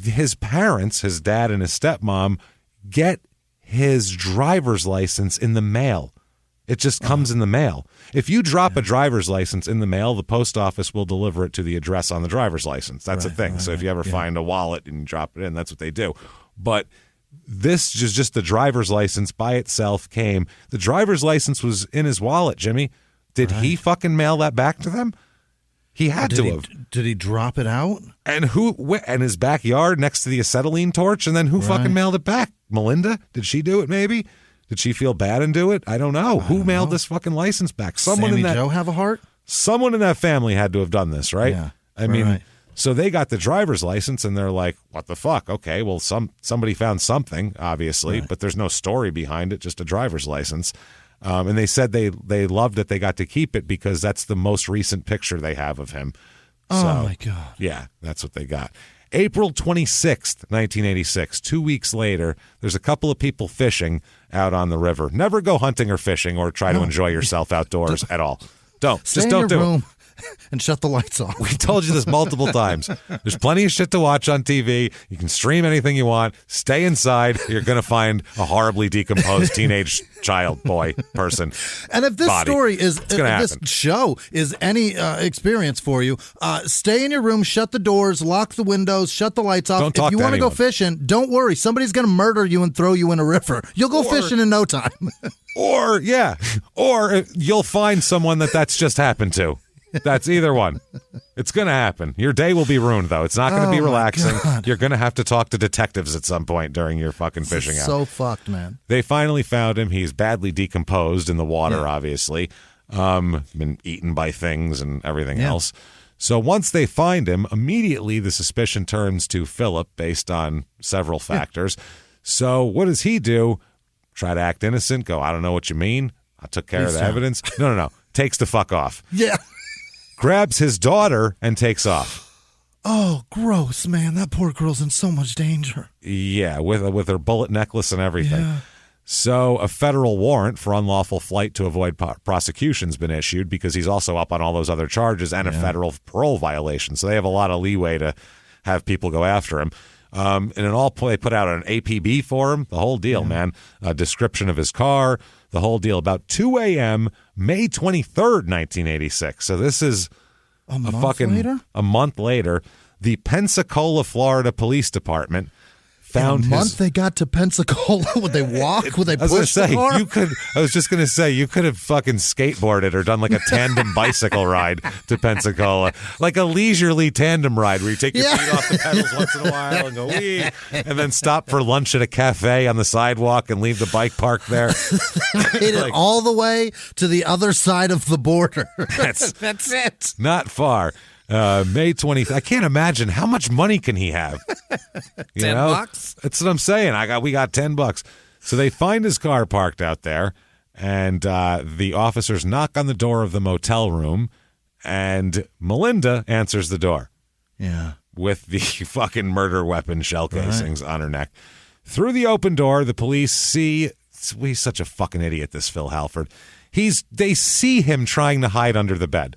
His parents, his dad and his stepmom, get his driver's license in the mail. It just comes in the mail. If you drop a driver's license in the mail, the post office will deliver it to the address on the driver's license. That's a thing. So if you ever find a wallet and you drop it in, that's what they do. But this is just the driver's license by itself came. The driver's license was in his wallet, Jimmy. Did he fucking mail that back to them? He had to have.
Did he drop it out?
And in his backyard next to the acetylene torch? And then who fucking mailed it back? Melinda? Did she do it maybe? Did she feel bad and do it? I don't know. Who mailed this fucking license back?
Sammy Joe have a heart?
Someone in that family had to have done this, right?
Yeah.
I mean, so they got the driver's license and they're like, what the fuck? Okay, well, somebody found something, obviously, but there's no story behind it, just a driver's license. And they said they loved it. They got to keep it because that's the most recent picture they have of him.
Oh, my God.
Yeah, that's what they got. April 26th, 1986, 2 weeks later, there's a couple of people fishing out on the river. Never go hunting or fishing or try to enjoy yourself outdoors at all. Don't.
Stay
Just don't
in
do
your
it.
room and shut the lights off.
We've told you this multiple times. There's plenty of shit to watch on TV. You can stream anything you want. Stay inside. You're going to find a horribly decomposed teenage child, boy, person.
And if this story is,
if this
show is any experience for you, stay in your room, shut the doors, lock the windows, shut the lights off.
Don't talk
if you
to
want to go
anyone.
fishing, don't worry. Somebody's going to murder you and throw you in a river. You'll go fishing in no time.
Or you'll find someone that's just happened to. That's either one. It's going to happen. Your day will be ruined, though. It's not going to be relaxing. You're going to have to talk to detectives at some point during your fucking fishing out.
So fucked, man.
They finally found him. He's badly decomposed in the water, obviously. Been eaten by things and everything else. So once they find him, immediately the suspicion turns to Philip based on several factors. So what does he do? Try to act innocent, go, I don't know what you mean. I took care of the evidence. No. Takes the fuck off.
Yeah.
Grabs his daughter and takes off.
Oh, gross, man. That poor girl's in so much danger.
Yeah, with her bullet necklace and everything.
Yeah.
So a federal warrant for unlawful flight to avoid prosecution's been issued because he's also up on all those other charges and a federal parole violation. So they have a lot of leeway to have people go after him. And in all, they put out an APB for him, the whole deal, man. A description of his car, the whole deal. About 2 a.m., May 23rd, 1986. So this is a month later. The Pensacola, Florida Police Department found
in a month they got to Pensacola. Would they walk? Would they push the car?
I was just going to say, you could have fucking skateboarded or done like a tandem bicycle ride to Pensacola. Like a leisurely tandem ride where you take your feet off the pedals once in a while and go, wee, and then stop for lunch at a cafe on the sidewalk and leave the bike parked there.
Made it all the way to the other side of the border.
That's
it.
Not far. May 20th. I can't imagine how much money can he have.
$10?
That's what I'm saying. We got $10. So they find his car parked out there, and the officers knock on the door of the motel room, and Melinda answers the door.
Yeah. With
the fucking murder weapon shell casings on her neck. Through the open door, the police see. He's such a fucking idiot, this Phil Halford. They see him trying to hide under the bed.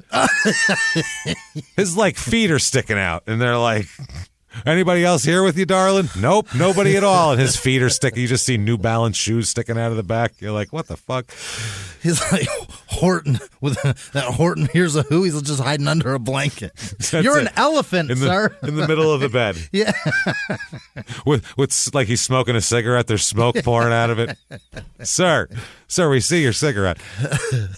His feet are sticking out, and they're like, anybody else here with you, darling? Nope, nobody at all. And his feet are sticking. You just see New Balance shoes sticking out of the back. You're like, what the fuck?
He's like Horton with that Horton Here's a Who. He's just hiding under a blanket. You're an elephant, sir.
In the middle of the bed.
Yeah.
with like he's smoking a cigarette. There's smoke pouring out of it. Sir, we see your cigarette.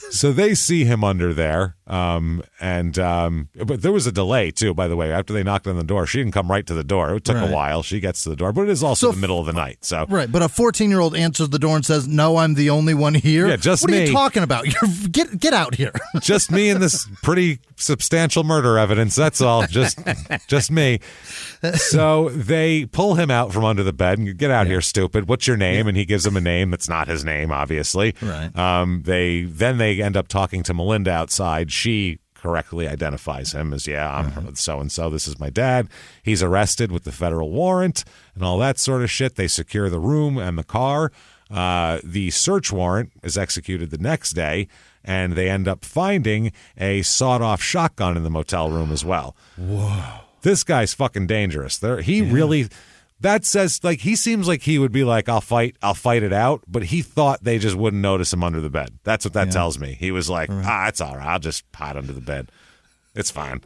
So they see him under there. But there was a delay too, by the way. After they knocked on the door, she didn't come right to the door. It took a while. She gets to the door, but it is also the middle of the night. So
right, but a 14-year-old answers the door and says, "No, I'm the only one here."
Yeah, just
what
me.
What are you talking about? Get out here.
Just me and this pretty substantial murder evidence. That's all. Just me. So they pull him out from under the bed and get out here, stupid. What's your name? And he gives them a name that's not his name, obviously.
Right.
They end up talking to Melinda outside. She correctly identifies him as, I'm so-and-so. This is my dad. He's arrested with the federal warrant and all that sort of shit. They secure the room and the car. The search warrant is executed the next day, and they end up finding a sawed-off shotgun in the motel room as well.
Whoa.
This guy's fucking dangerous. Really... That says, he seems like he would be like, I'll fight it out, but he thought they just wouldn't notice him under the bed. That's what that tells me. He was like, it's all right. I'll just hide under the bed. It's fine.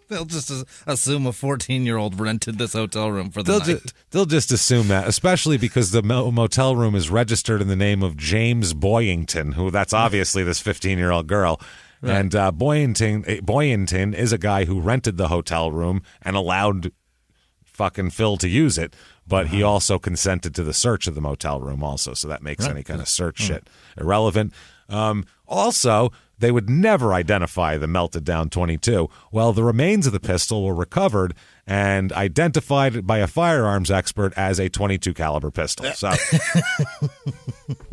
They'll just assume a 14-year-old rented this hotel room for the night.
They'll just assume that, especially because the motel room is registered in the name of James Boyington, who that's obviously this 15-year-old girl. Right. And Boyington is a guy who rented the hotel room and allowed fucking Phil to use it, but he also consented to the search of the motel room also, so that makes any kind of search shit irrelevant. Also, they would never identify the melted down .22. Well, the remains of the pistol were recovered and identified by a firearms expert as a .22 caliber pistol. So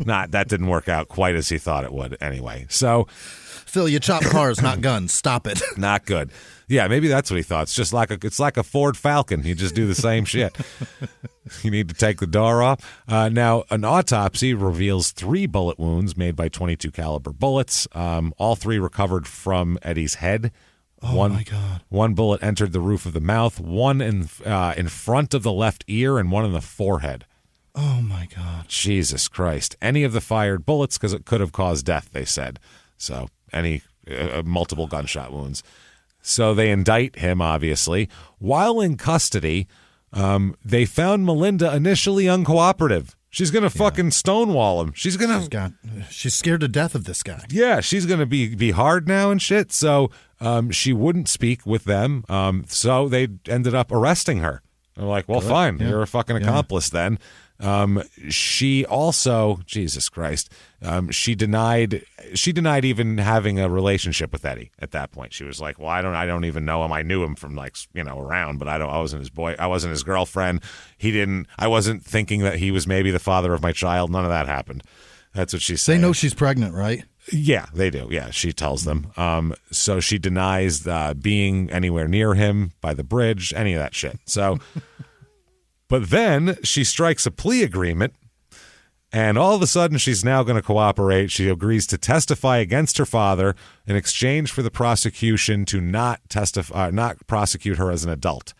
that didn't work out quite as he thought it would anyway. So
Phil, you chop cars, not guns. Stop it.
Not good. Yeah, maybe that's what he thought. It's like a Ford Falcon. You just do the same shit. You need to take the door off. Now, an autopsy reveals 3 bullet wounds made by .22 caliber bullets. All 3 recovered from Eddie's head.
My God.
One bullet entered the roof of the mouth, one in front of the left ear, and one in the forehead.
Oh, my God.
Jesus Christ. Any of the fired bullets, because it could have caused death, they said. So, any multiple gunshot wounds. So they indict him, obviously. While in custody, they found Melinda initially uncooperative. She's going to fucking stonewall him. She's
scared to death of this guy.
Yeah, she's going to be hard now and shit. So she wouldn't speak with them. So they ended up arresting her. They're like, well, fine. You're a fucking accomplice then. She also, Jesus Christ, she denied even having a relationship with Eddie at that point. She was like, well, I don't even know him. I knew him from around, but I wasn't his boy. I wasn't his girlfriend. I wasn't thinking that he was maybe the father of my child. None of that happened. That's what she's saying.
They know she's pregnant, right?
Yeah, they do. Yeah, she tells them. So she denies being anywhere near him by the bridge, any of that shit. So, but then she strikes a plea agreement, and all of a sudden she's now going to cooperate. She agrees to testify against her father in exchange for the prosecution to not prosecute her as an adult.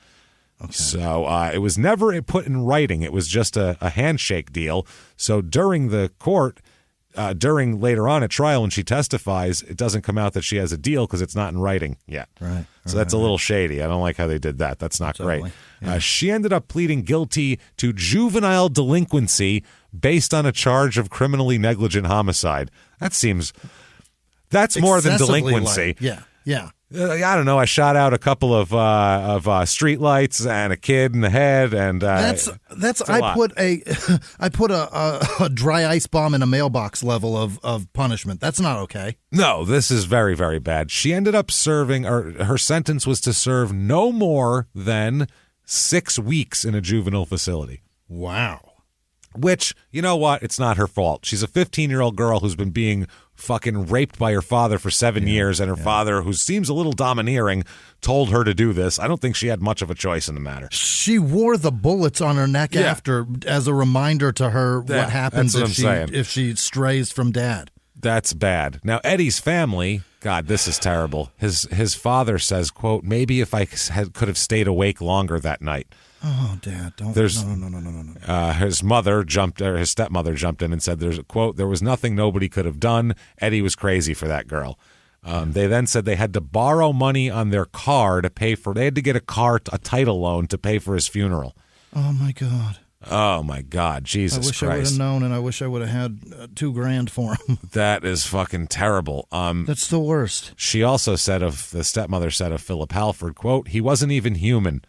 Okay. So it was never put in writing. It was just a handshake deal. So during the court, later on at trial when she testifies, it doesn't come out that she has a deal because it's not in writing yet.
Right.
So that's a little shady. I don't like how they did that. That's not great. Yeah. She ended up pleading guilty to juvenile delinquency based on a charge of criminally negligent homicide. That's more than delinquency.
Yeah.
I don't know. I shot out a couple of street lights and a kid in the head, and
I put a dry ice bomb in a mailbox level of punishment. That's not okay.
No, this is very, very bad. She ended up serving, or her sentence was to serve no more than 6 weeks in a juvenile facility.
Wow.
Which, you know what? It's not her fault. She's a 15-year-old girl who's been being fucking raped by her father for 7 years, and her father, who seems a little domineering, told her to do this. I don't think she had much of a choice in the matter.
She wore the bullets on her neck after as a reminder to her what happens if she strays from dad.
That's bad. Now, Eddie's family, God, this is terrible. His father says, quote, maybe if I could have stayed awake longer that night.
Oh, Dad, don't. No.
His stepmother jumped in and said, there's a quote, there was nothing nobody could have done. Eddie was crazy for that girl. They then said they had to borrow money on their car they had to get a title loan to pay for his funeral.
Oh, my God.
Oh, my God. Jesus Christ.
I wish I would have known, and I wish I would have had $2,000 for him.
That is fucking terrible.
That's the worst.
She also said the stepmother said of Philip Halford, quote, he wasn't even human.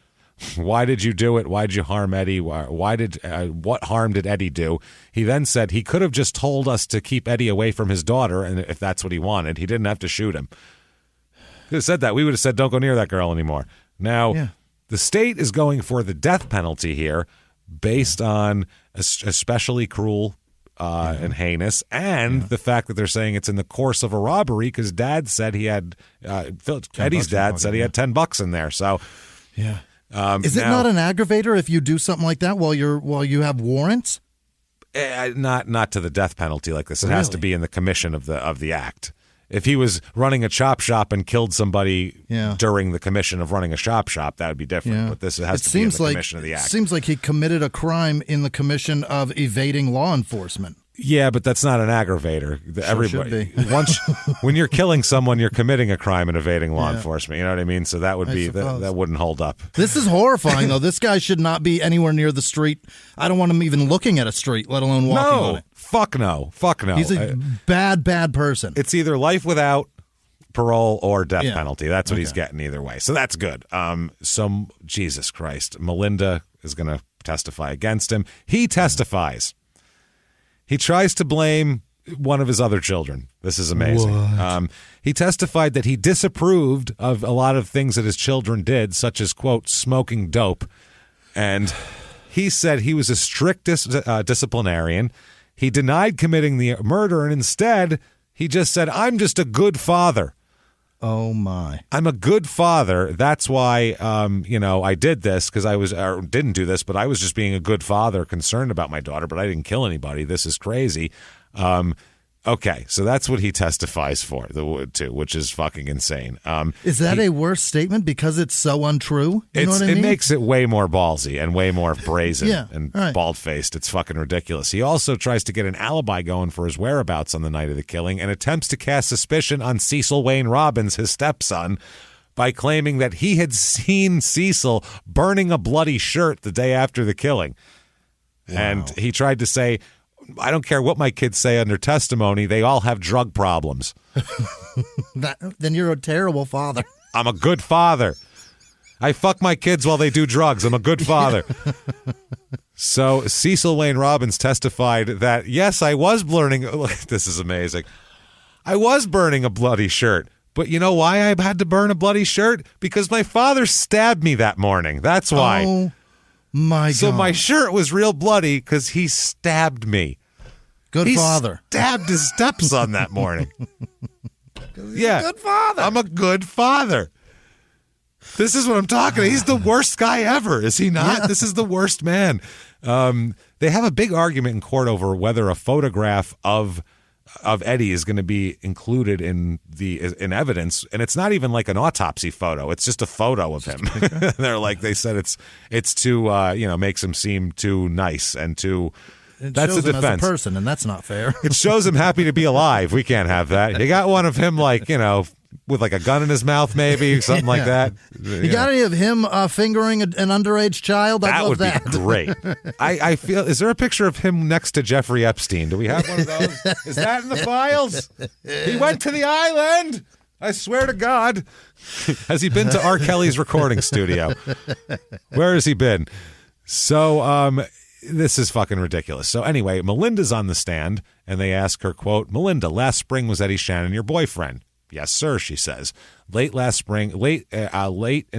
Why did you do it? Why did you harm Eddie? What harm did Eddie do? He then said he could have just told us to keep Eddie away from his daughter, and if that's what he wanted, he didn't have to shoot him. He could have said that. We would have said, don't go near that girl anymore. Now, the state is going for the death penalty here based on especially cruel and heinous, and the fact that they're saying it's in the course of a robbery because Dad said he had, Eddie's dad said he had $10 in there. So,
yeah. Is it not an aggravator if you do something like that while you have warrants?
Not to the death penalty like this. It has to be in the commission of the act. If he was running a chop shop and killed somebody during the commission of running a chop shop, that would be different. Yeah. But this has to be in the commission of the act.
It seems like he committed a crime in the commission of evading law enforcement.
Yeah, but that's not an aggravator. Everybody, when you're killing someone, you're committing a crime and evading law enforcement. You know what I mean? So that would that wouldn't hold up.
This is horrifying, though. This guy should not be anywhere near the street. I don't want him even looking at a street, let alone walking on it.
Fuck no.
He's a bad person.
It's either life without parole or death penalty. That's what he's getting either way. So that's good. Jesus Christ. Melinda is going to testify against him. He testifies. He tries to blame one of his other children. This is amazing. He testified that he disapproved of a lot of things that his children did, such as, quote, smoking dope. And he said he was a strict disciplinarian. He denied committing the murder, and instead, he just said, I'm just a good father.
Oh, my.
I'm a good father. That's why, I did this because didn't do this, but I was just being a good father, concerned about my daughter, but I didn't kill anybody. This is crazy. Okay, so that's what he testifies for, too, which is fucking insane.
Is that a worse statement because it's so untrue? You know what I mean?
It makes it way more ballsy and way more brazen and bald-faced. It's fucking ridiculous. He also tries to get an alibi going for his whereabouts on the night of the killing and attempts to cast suspicion on Cecil Wayne Robbins, his stepson, by claiming that he had seen Cecil burning a bloody shirt the day after the killing. Wow. And he tried to say, I don't care what my kids say under testimony. They all have drug problems.
Then you're a terrible father.
I'm a good father. I fuck my kids while they do drugs. I'm a good father. So Cecil Wayne Robbins testified that, yes, I was burning. This is amazing. I was burning a bloody shirt. But you know why I had to burn a bloody shirt? Because my father stabbed me that morning. That's why.
Oh, my God.
So my shirt was real bloody because he stabbed me.
Good father.
Stabbed his stepson that morning. Yeah.
Good father.
I'm a good father. This is what I'm talking about. He's the worst guy ever, is he not? Yeah. This is the worst man. They have a big argument in court over whether a photograph of Eddie is going to be included in evidence, and it's not even like an autopsy photo. It's just a photo of him. They said it's too makes him seem too nice and too. That's the defense.
As a person, and that's not fair.
It shows him happy to be alive. We can't have that. You got one of him with like a gun in his mouth, maybe something like that.
You got any of him fingering an underage child? I'd love that.
Would be great. I feel. Is there a picture of him next to Jeffrey Epstein? Do we have one of those? Is that in the files? He went to the island. I swear to God. Has he been to R. Kelly's recording studio? Where has he been? So, this is fucking ridiculous. So anyway, Melinda's on the stand, and they ask her, quote, Melinda, last spring was Eddie Shannon your boyfriend? Yes, sir, she says. Late in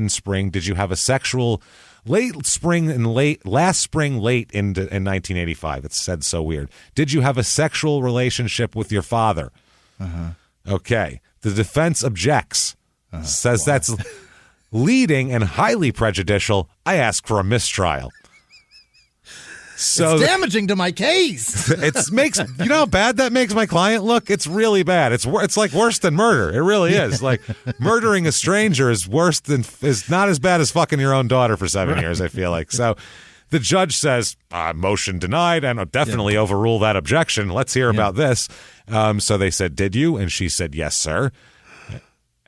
spring, did you have a sexual late in 1985? It's said so weird. Did you have a sexual relationship with your father? Uh-huh. Okay. The defense objects, says that's leading and highly prejudicial. I ask for a mistrial. So
it's damaging to my case.
It makes you know how bad that makes my client look. It's really bad. It's like worse than murder. It really is. Like murdering a stranger is not as bad as fucking your own daughter for 7 years. I feel like so. The judge says motion denied and definitely overrule that objection. Let's hear about this. So they said, "Did you?" And she said, "Yes, sir."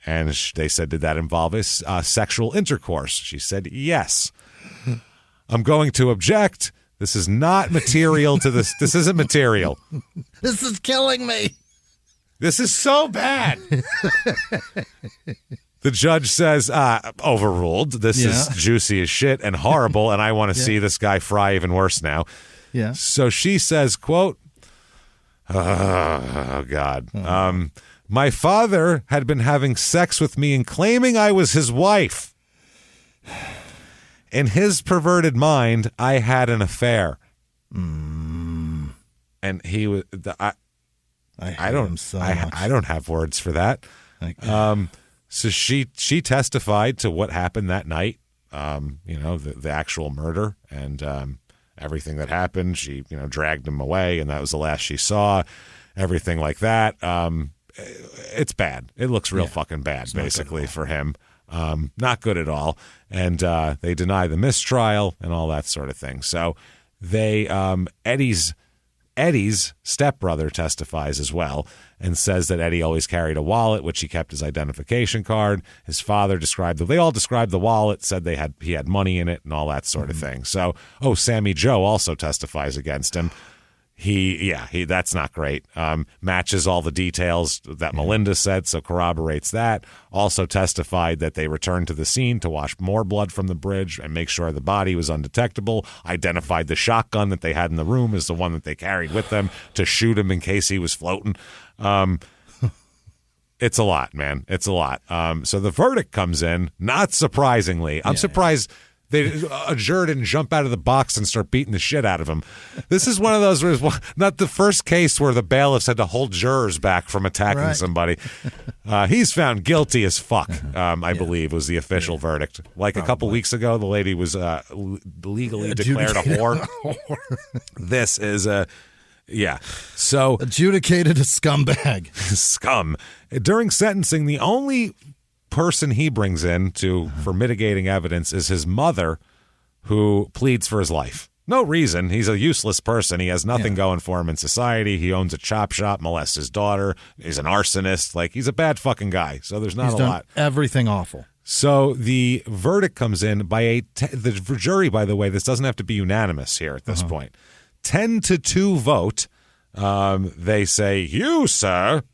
And they said, "Did that involve a sexual intercourse?" She said, "Yes." I'm going to object. This is not material to this. This isn't material.
This is killing me.
This is so bad. The judge says, overruled. This is juicy as shit and horrible, and I want to see this guy fry even worse now.
Yeah.
So she says, quote, oh, God. My father had been having sex with me and claiming I was his wife. In his perverted mind, I had an affair. And he was. I don't have words for that. So she testified to what happened that night. The actual murder and everything that happened. She dragged him away, and that was the last she saw. Everything like that. It's bad. It looks real fucking bad, basically, for him. Not good at all. And they deny the mistrial and all that sort of thing. So they Eddie's stepbrother testifies as well and says that Eddie always carried a wallet, which he kept his identification card. His father they all described the wallet, said he had money in it and all that sort of thing. So, Sammy Joe also testifies against him. He that's not great. Matches all the details that Melinda said, so corroborates that. Also testified that they returned to the scene to wash more blood from the bridge and make sure the body was undetectable. Identified the shotgun that they had in the room as the one that they carried with them to shoot him in case he was floating. It's a lot, man. It's a lot. So the verdict comes in, not surprisingly. I'm surprised. A juror didn't jump out of the box and start beating the shit out of him. This is one of those where it's not the first case where the bailiffs had to hold jurors back from attacking somebody. He's found guilty as fuck, I believe, was the official verdict. Like a couple weeks ago, the lady was legally declared a whore. This is So
adjudicated a scumbag.
Scum. During sentencing, the only person he brings in for mitigating evidence is his mother, who pleads for his life. No reason. He's a useless person. He has nothing going for him in society. He owns a chop shop, molests his daughter. He's an arsonist. Like, he's a bad fucking guy. So there's not a lot.
Everything awful.
So the verdict comes in by the jury, by the way, this doesn't have to be unanimous here at this point. 10-2 vote. They say, you, sir,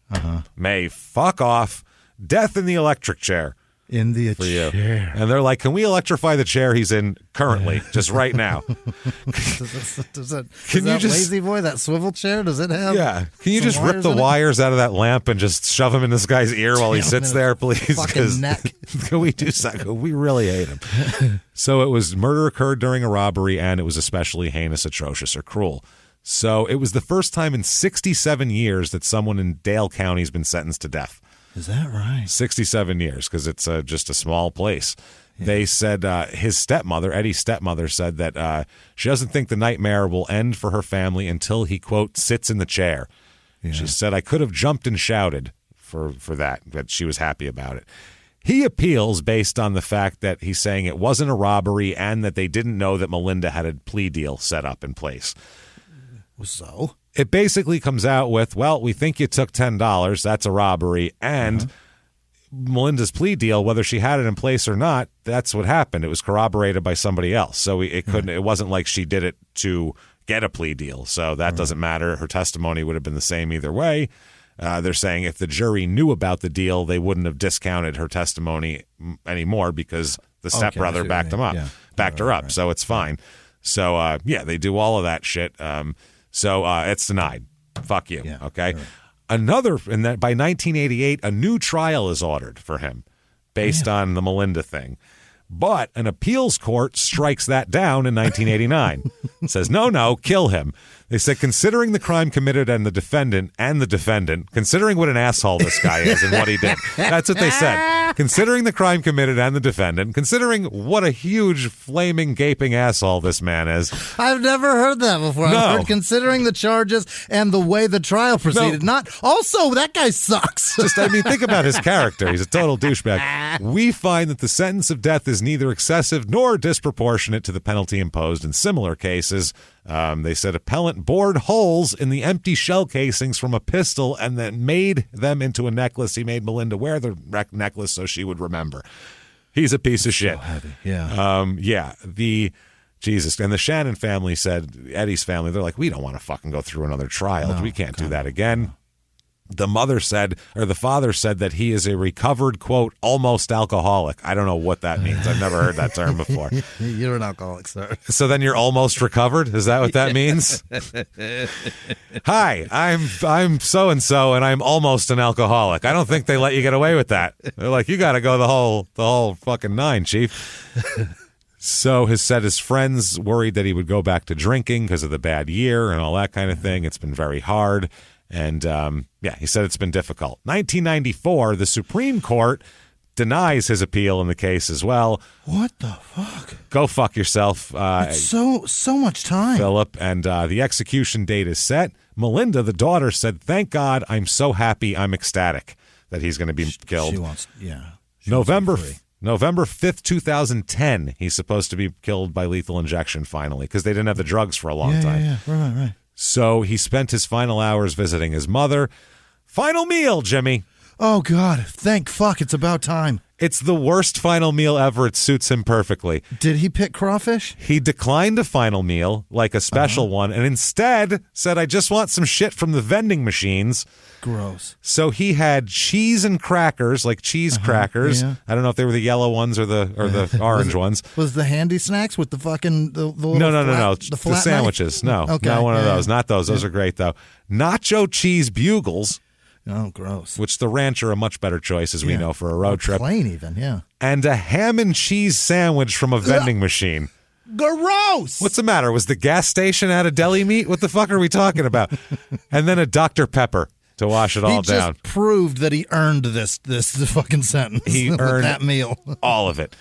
may fuck off. Death in the electric chair.
In the
for you.
chair.
And they're like, can we electrify the chair he's in currently, just right now?
Does that lazy boy, that swivel chair, does it have?
Yeah. Can you just rip the wires out of that lamp and just shove them in this guy's ear while he sits there, please?
Fucking neck.
Can we do something? We really hate him. So it was murder occurred during a robbery, and it was especially heinous, atrocious, or cruel. So it was the first time in 67 years that someone in Dale County has been sentenced to death.
Is that right?
67 years, because it's just a small place. Yeah. They said his stepmother, Eddie's stepmother, said that she doesn't think the nightmare will end for her family until he, quote, sits in the chair. Yeah. She said, I could have jumped and shouted for that she was happy about it. He appeals based on the fact that he's saying it wasn't a robbery and that they didn't know that Melinda had a plea deal set up in place.
So?
It basically comes out with, well, we think you took $10. That's a robbery. And Melinda's plea deal, whether she had it in place or not, that's what happened. It was corroborated by somebody else. So it wasn't like she did it to get a plea deal. So that doesn't matter. Her testimony would have been the same either way. They're saying if the jury knew about the deal, they wouldn't have discounted her testimony anymore because the stepbrother backed her up. Right. So it's fine. So, they do all of that shit. So it's denied. Fuck you. Yeah, okay. Right. And that by 1988, a new trial is ordered for him based on the Melinda thing. But an appeals court strikes that down in 1989. Says, no, kill him. They said, considering the crime committed and the defendant, considering what an asshole this guy is and what he did. That's what they said. Considering the crime committed and the defendant, considering what a huge, flaming, gaping asshole this man is.
I've never heard that before.
No.
I've heard considering the charges and the way the trial proceeded.
No.
Not, also, that guy sucks.
Think about his character. He's a total douchebag. We find that the sentence of death is neither excessive nor disproportionate to the penalty imposed in similar cases. They said appellant bored holes in the empty shell casings from a pistol and then made them into a necklace. He made Melinda wear the necklace so she would remember. He's a piece of shit.
So heavy. Yeah.
Jesus. And the Shannon family said, Eddie's family, they're like, we don't want to fucking go through another trial. We can't do that again. The father said that he is a recovered, quote, almost alcoholic. I don't know what that means. I've never heard that term before.
You're an alcoholic, sir.
So then you're almost recovered? Is that what that means? Hi, I'm so-and-so, and I'm almost an alcoholic. I don't think they let you get away with that. They're like, you got to go the whole fucking nine, chief. So his friends worried that he would go back to drinking because of the bad year and all that kind of thing. It's been very hard. And, he said it's been difficult. 1994, the Supreme Court denies his appeal in the case as well.
What the fuck?
Go fuck yourself.
It's so much time.
Philip, and the execution date is set. Melinda, the daughter, said, thank God, I'm so happy, I'm ecstatic that he's going to be killed.
She wants.
November 5th, 2010, he's supposed to be killed by lethal injection finally because they didn't have the drugs for a long time.
Yeah, right.
So he spent his final hours visiting his mother. Final meal, Jimmie.
Oh, God. Thank fuck. It's about time.
It's the worst final meal ever. It suits him perfectly.
Did he pick crawfish?
He declined a final meal, like a special one, and instead said, I just want some shit from the vending machines.
Gross.
So he had cheese and crackers, like cheese crackers. Yeah. I don't know if they were the yellow ones or the orange ones.
Was the handy snacks with the fucking the
No. The sandwiches.
Knife?
No,
okay.
not one of those. Not those. Those are great though. Nacho cheese bugles.
Oh, gross.
Which the ranch are a much better choice, as we know, for a road trip.
Plain even, yeah.
And a ham and cheese sandwich from a vending machine.
Gross!
What's the matter? Was the gas station out of deli meat? What the fuck are we talking about? And then a Dr. Pepper to wash it all down.
He just proved that he earned this fucking sentence.
He earned
that meal.
all of it.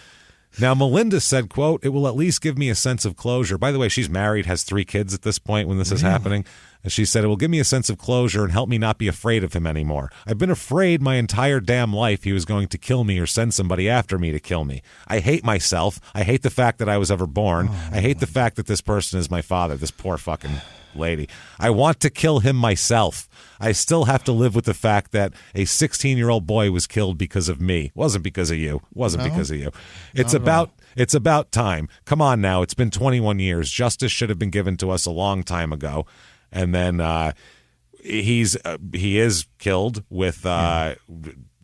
Now, Melinda said, quote, it will at least give me a sense of closure. By the way, she's married, has 3 kids at this point when this is happening. And she said, it will give me a sense of closure and help me not be afraid of him anymore. I've been afraid my entire damn life he was going to kill me or send somebody after me to kill me. I hate myself. I hate the fact that I was ever born. I hate the fact that this person is my father, this poor fucking lady. I want to kill him myself. I still have to live with the fact that a 16-year-old boy was killed because of me. It wasn't because of you. It wasn't because of you. It's about time. Come on now. It's been 21 years. Justice should have been given to us a long time ago. And then he is killed with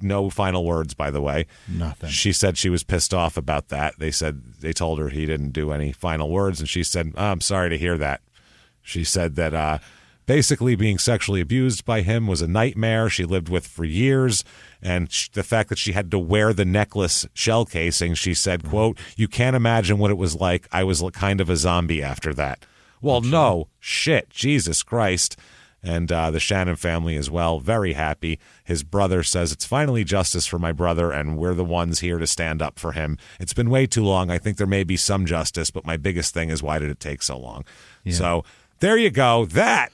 no final words, by the way.
Nothing.
She said she was pissed off about that. They told her he didn't do any final words, and she said, I'm sorry to hear that. She said that basically being sexually abused by him was a nightmare she lived with for years, and the fact that she had to wear the necklace shell casing, she said, quote, you can't imagine what it was like. I was kind of a zombie after that. Well, no, shit, Jesus Christ. And the Shannon family as well, very happy. His brother says it's finally justice for my brother, and we're the ones here to stand up for him. It's been way too long. I think there may be some justice, but my biggest thing is why did it take so long? Yeah. So there you go. That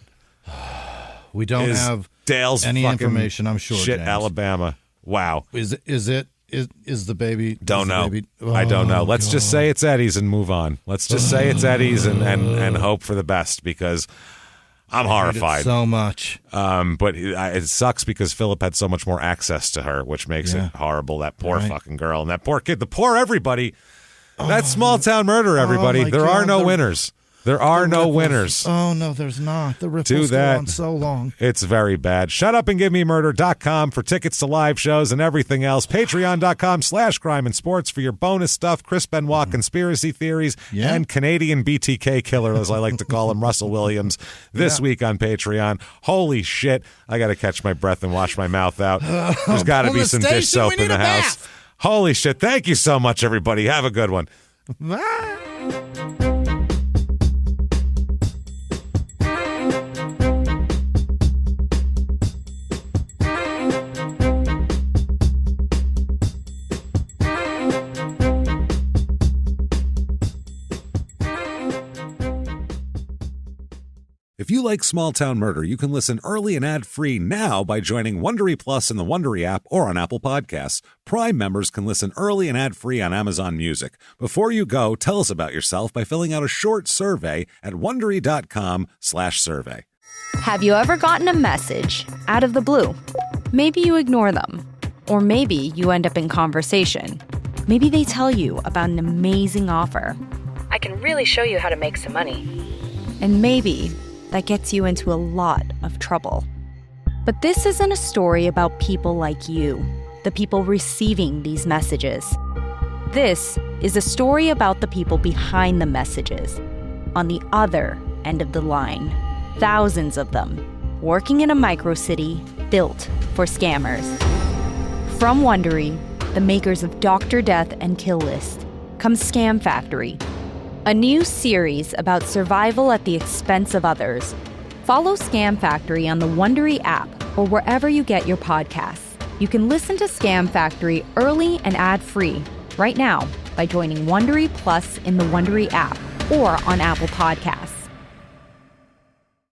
we don't have
Dale's
any
fucking
information, I'm sure,
shit,
James.
Alabama. Wow.
Is the baby?
Don't know.
Oh,
I don't know. Let's just say it's Eddie's and move on. Let's just say it's Eddie's and hope for the best, because I'm horrified
so much.
But it sucks because Philip had so much more access to her, which makes it horrible. That poor fucking girl and that poor kid, the poor everybody. That's small town murder, everybody. There are no winners. There are no winners.
Oh, no, there's not. The ripples go on so long.
It's very bad. ShutUpAndGiveMeMurder.com for tickets to live shows and everything else. Patreon.com/crime and sports for your bonus stuff. Chris Benoit conspiracy theories and Canadian BTK killer, as I like to call him, Russell Williams, this week on Patreon. Holy shit. I got to catch my breath and wash my mouth out. There's got to be some dish soap in the house. Holy shit. Thank you so much, everybody. Have a good one.
Bye.
If you like Small Town Murder, you can listen early and ad-free now by joining Wondery Plus in the Wondery app or on Apple Podcasts. Prime members can listen early and ad-free on Amazon Music. Before you go, tell us about yourself by filling out a short survey at Wondery.com/survey.
Have you ever gotten a message out of the blue? Maybe you ignore them. Or maybe you end up in conversation. Maybe they tell you about an amazing offer. I can really show you how to make some money. And maybe that gets you into a lot of trouble. But this isn't a story about people like you, the people receiving these messages. This is a story about the people behind the messages, on the other end of the line. Thousands of them, working in a microcity built for scammers. From Wondery, the makers of Dr. Death and Kill List, comes Scam Factory, a new series about survival at the expense of others. Follow Scam Factory on the Wondery app or wherever you get your podcasts. You can listen to Scam Factory early and ad-free right now by joining Wondery Plus in the Wondery app or on Apple Podcasts.